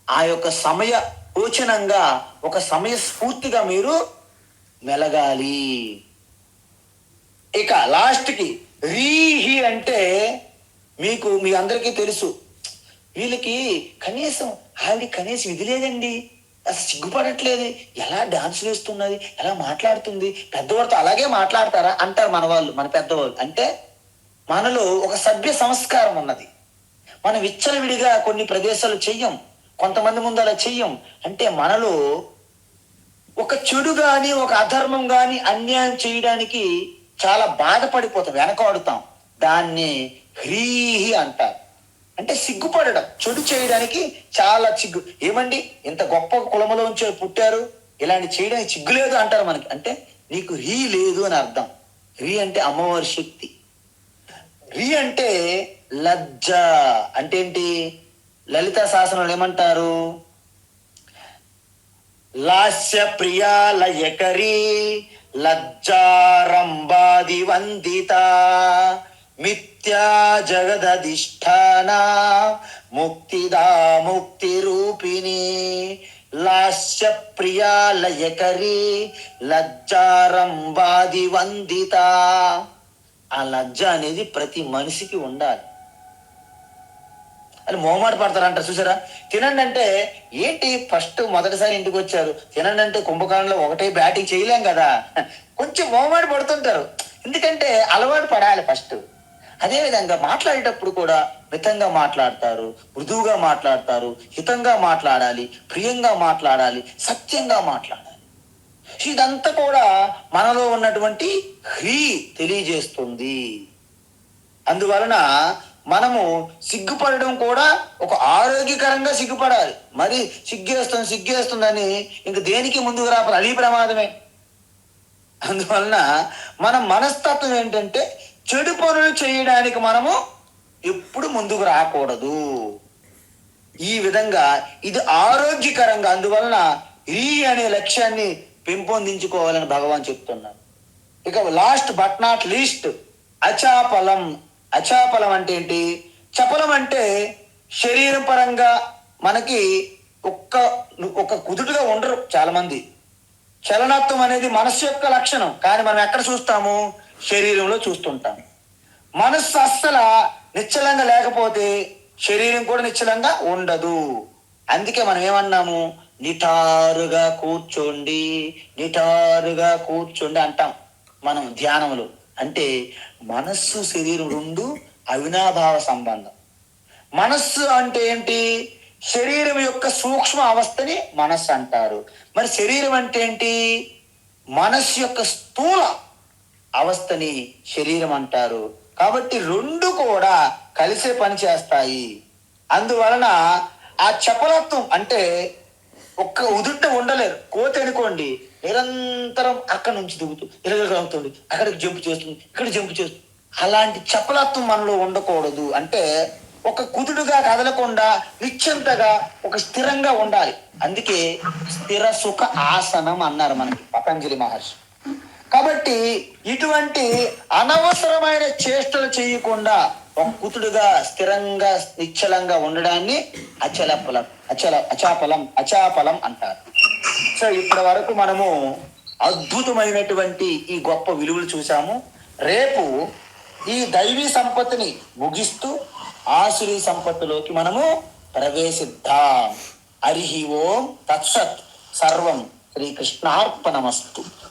S1: ఆ యొక్క సమయ ఓచనంగా, ఒక సమయ స్ఫూర్తిగా మీరు మెలగాలి. ఇక లాస్ట్కి రీహి అంటే మీకు మీ అందరికీ తెలుసు, వీళ్ళకి కనీసం కనీసం ఇది లేదండి, అసలు సిగ్గుపడట్లేదు, ఎలా డాన్స్ వేస్తున్నది, ఎలా మాట్లాడుతుంది, పెద్దవారితో అలాగే మాట్లాడతారా అంటారు మన వాళ్ళు, మన పెద్దవాళ్ళు. అంటే మనలో ఒక సభ్య సంస్కారం ఉన్నది. మనం విచ్చలవిడిగా కొన్ని ప్రదేశాలు చెయ్యం, కొంతమంది ముందు అలా చెయ్యం. అంటే మనలో ఒక చెడు గాని, ఒక అధర్మం గాని, అన్యాయం చేయడానికి చాలా బాధపడిపోతాం, వెనకాడుతాం. దాన్ని హ్రీహి అంటారు. అంటే సిగ్గుపడడం, చెడు చేయడానికి చాలా సిగ్గు. ఏమండి ఇంత గొప్ప కులములోంచి పుట్టారు, ఇలాంటి చేయడానికి సిగ్గు లేదు అంటారు మనకి. అంటే నీకు రీ లేదు అని అర్థం. రీ అంటే అమ్మవారి శక్తి. రీ అంటే లజ్జ. అంటే ఏంటి? లలితా శాసనంలో ఏమంటారు? లాస్య ప్రియా లయకరీ లజ్జారంబాది వందిత మిథ్యా జగదధిష్ఠాన ముక్తిదా ముక్తి రూపిణి. లాస్య ప్రియా లయకరీ లజ్జారంబాది వందిత. ఆ లజ్జ అనేది ప్రతి మనిషికి ఉండాలి. అని మొహమాట పడతారంట చూసారా? తినండి అంటే ఏంటి, ఫస్ట్ మొదటిసారి ఇంటికి వచ్చారు తినండి అంటే కుంభకర్ణంలో ఒకటే బ్యాటింగ్ చేయలేం కదా, కొంచెం మొహమాట పడుతుంటారు. ఎందుకంటే అలవాటు పడాలి ఫస్ట్. అదేవిధంగా మాట్లాడేటప్పుడు కూడా మితంగా మాట్లాడతారు, మృదువుగా మాట్లాడతారు, హితంగా మాట్లాడాలి, ప్రియంగా మాట్లాడాలి, సత్యంగా మాట్లాడాలి. ఇదంతా కూడా మనలో ఉన్నటువంటి హ్రీ తెలియజేస్తుంది. అందువలన మనము సిగ్గుపడడం కూడా ఒక ఆరోగ్యకరంగా సిగ్గుపడాలి. మరి సిగ్గేస్తుందని ఇంక దేనికి ముందుకు రావాలి, అది ప్రమాదమే. అందువలన మన మనస్తత్వం ఏంటంటే చెడు పనులు చేయడానికి మనము ఎప్పుడు ముందుకు రాకూడదు. ఈ విధంగా ఇది ఆరోగ్యకరంగా, అందువలన ఈ అనే లక్ష్యాన్ని పెంపొందించుకోవాలని భగవాన్ చెప్తున్నారు. ఇక లాస్ట్ బట్ నాట్ లీస్ట్ అచాపలం. అచాపలం అంటే ఏంటి? చపలం అంటే శరీరం పరంగా మనకి ఒక్క కుదుటుగా ఉండరు చాలా మంది. చలనత్వం అనేది మనస్సు యొక్క లక్షణం, కానీ మనం ఎక్కడ చూస్తాము? శరీరంలో చూస్తుంటాం. మనస్సు అస్సలు నిశ్చలంగా లేకపోతే శరీరం కూడా నిశ్చలంగా ఉండదు. అందుకే మనం ఏమన్నాము? నిటారుగా కూర్చోండి, నిటారుగా కూర్చోండి అంటాం మనం ధ్యానంలో. అంటే మనస్సు శరీరం రెండు అవినాభావ సంబంధం. మనస్సు అంటే ఏంటి? శరీరం యొక్క సూక్ష్మ అవస్థని మనస్సు అంటారు. మరి శరీరం అంటే ఏంటి? మనస్సు యొక్క స్థూల అవస్థని శరీరం అంటారు. కాబట్టి రెండు కూడా కలిసే పని చేస్తాయి. అందువలన ఆ చపలత్వం అంటే ఒక్క ఉదుట ఉండలేరు. కోతి అనుకోండి, నిరంతరం అక్కడి నుంచి దిగుతూ ఇరగలుగుతుంది, అక్కడికి జంపు చేస్తుంది, ఇక్కడ జంపు చేస్తుంది. అలాంటి చపలత్వం మనలో ఉండకూడదు. అంటే ఒక కుదుడుగా కదలకుండా నిశ్చింతగా ఒక స్థిరంగా ఉండాలి. అందుకే స్థిర సుఖ ఆసనం అన్నారు మనకి పతంజలి మహర్షి. కాబట్టి ఇటువంటి అనవసరమైన చేష్టలు చేయకుండా ఒక కుతుడుగా స్థిరంగా నిశ్చలంగా ఉండడాన్ని అచాపలం అంటారు. సో ఇప్పటి వరకు మనము అద్భుతమైనటువంటి ఈ గొప్ప విలువలు చూసాము. రేపు ఈ దైవీ సంపత్తిని ముగిస్తూ ఆసురీ సంపత్తిలోకి మనము ప్రవేశిద్దాం. హరి ఓం తత్సత్. సర్వం శ్రీకృష్ణార్పణమస్తు.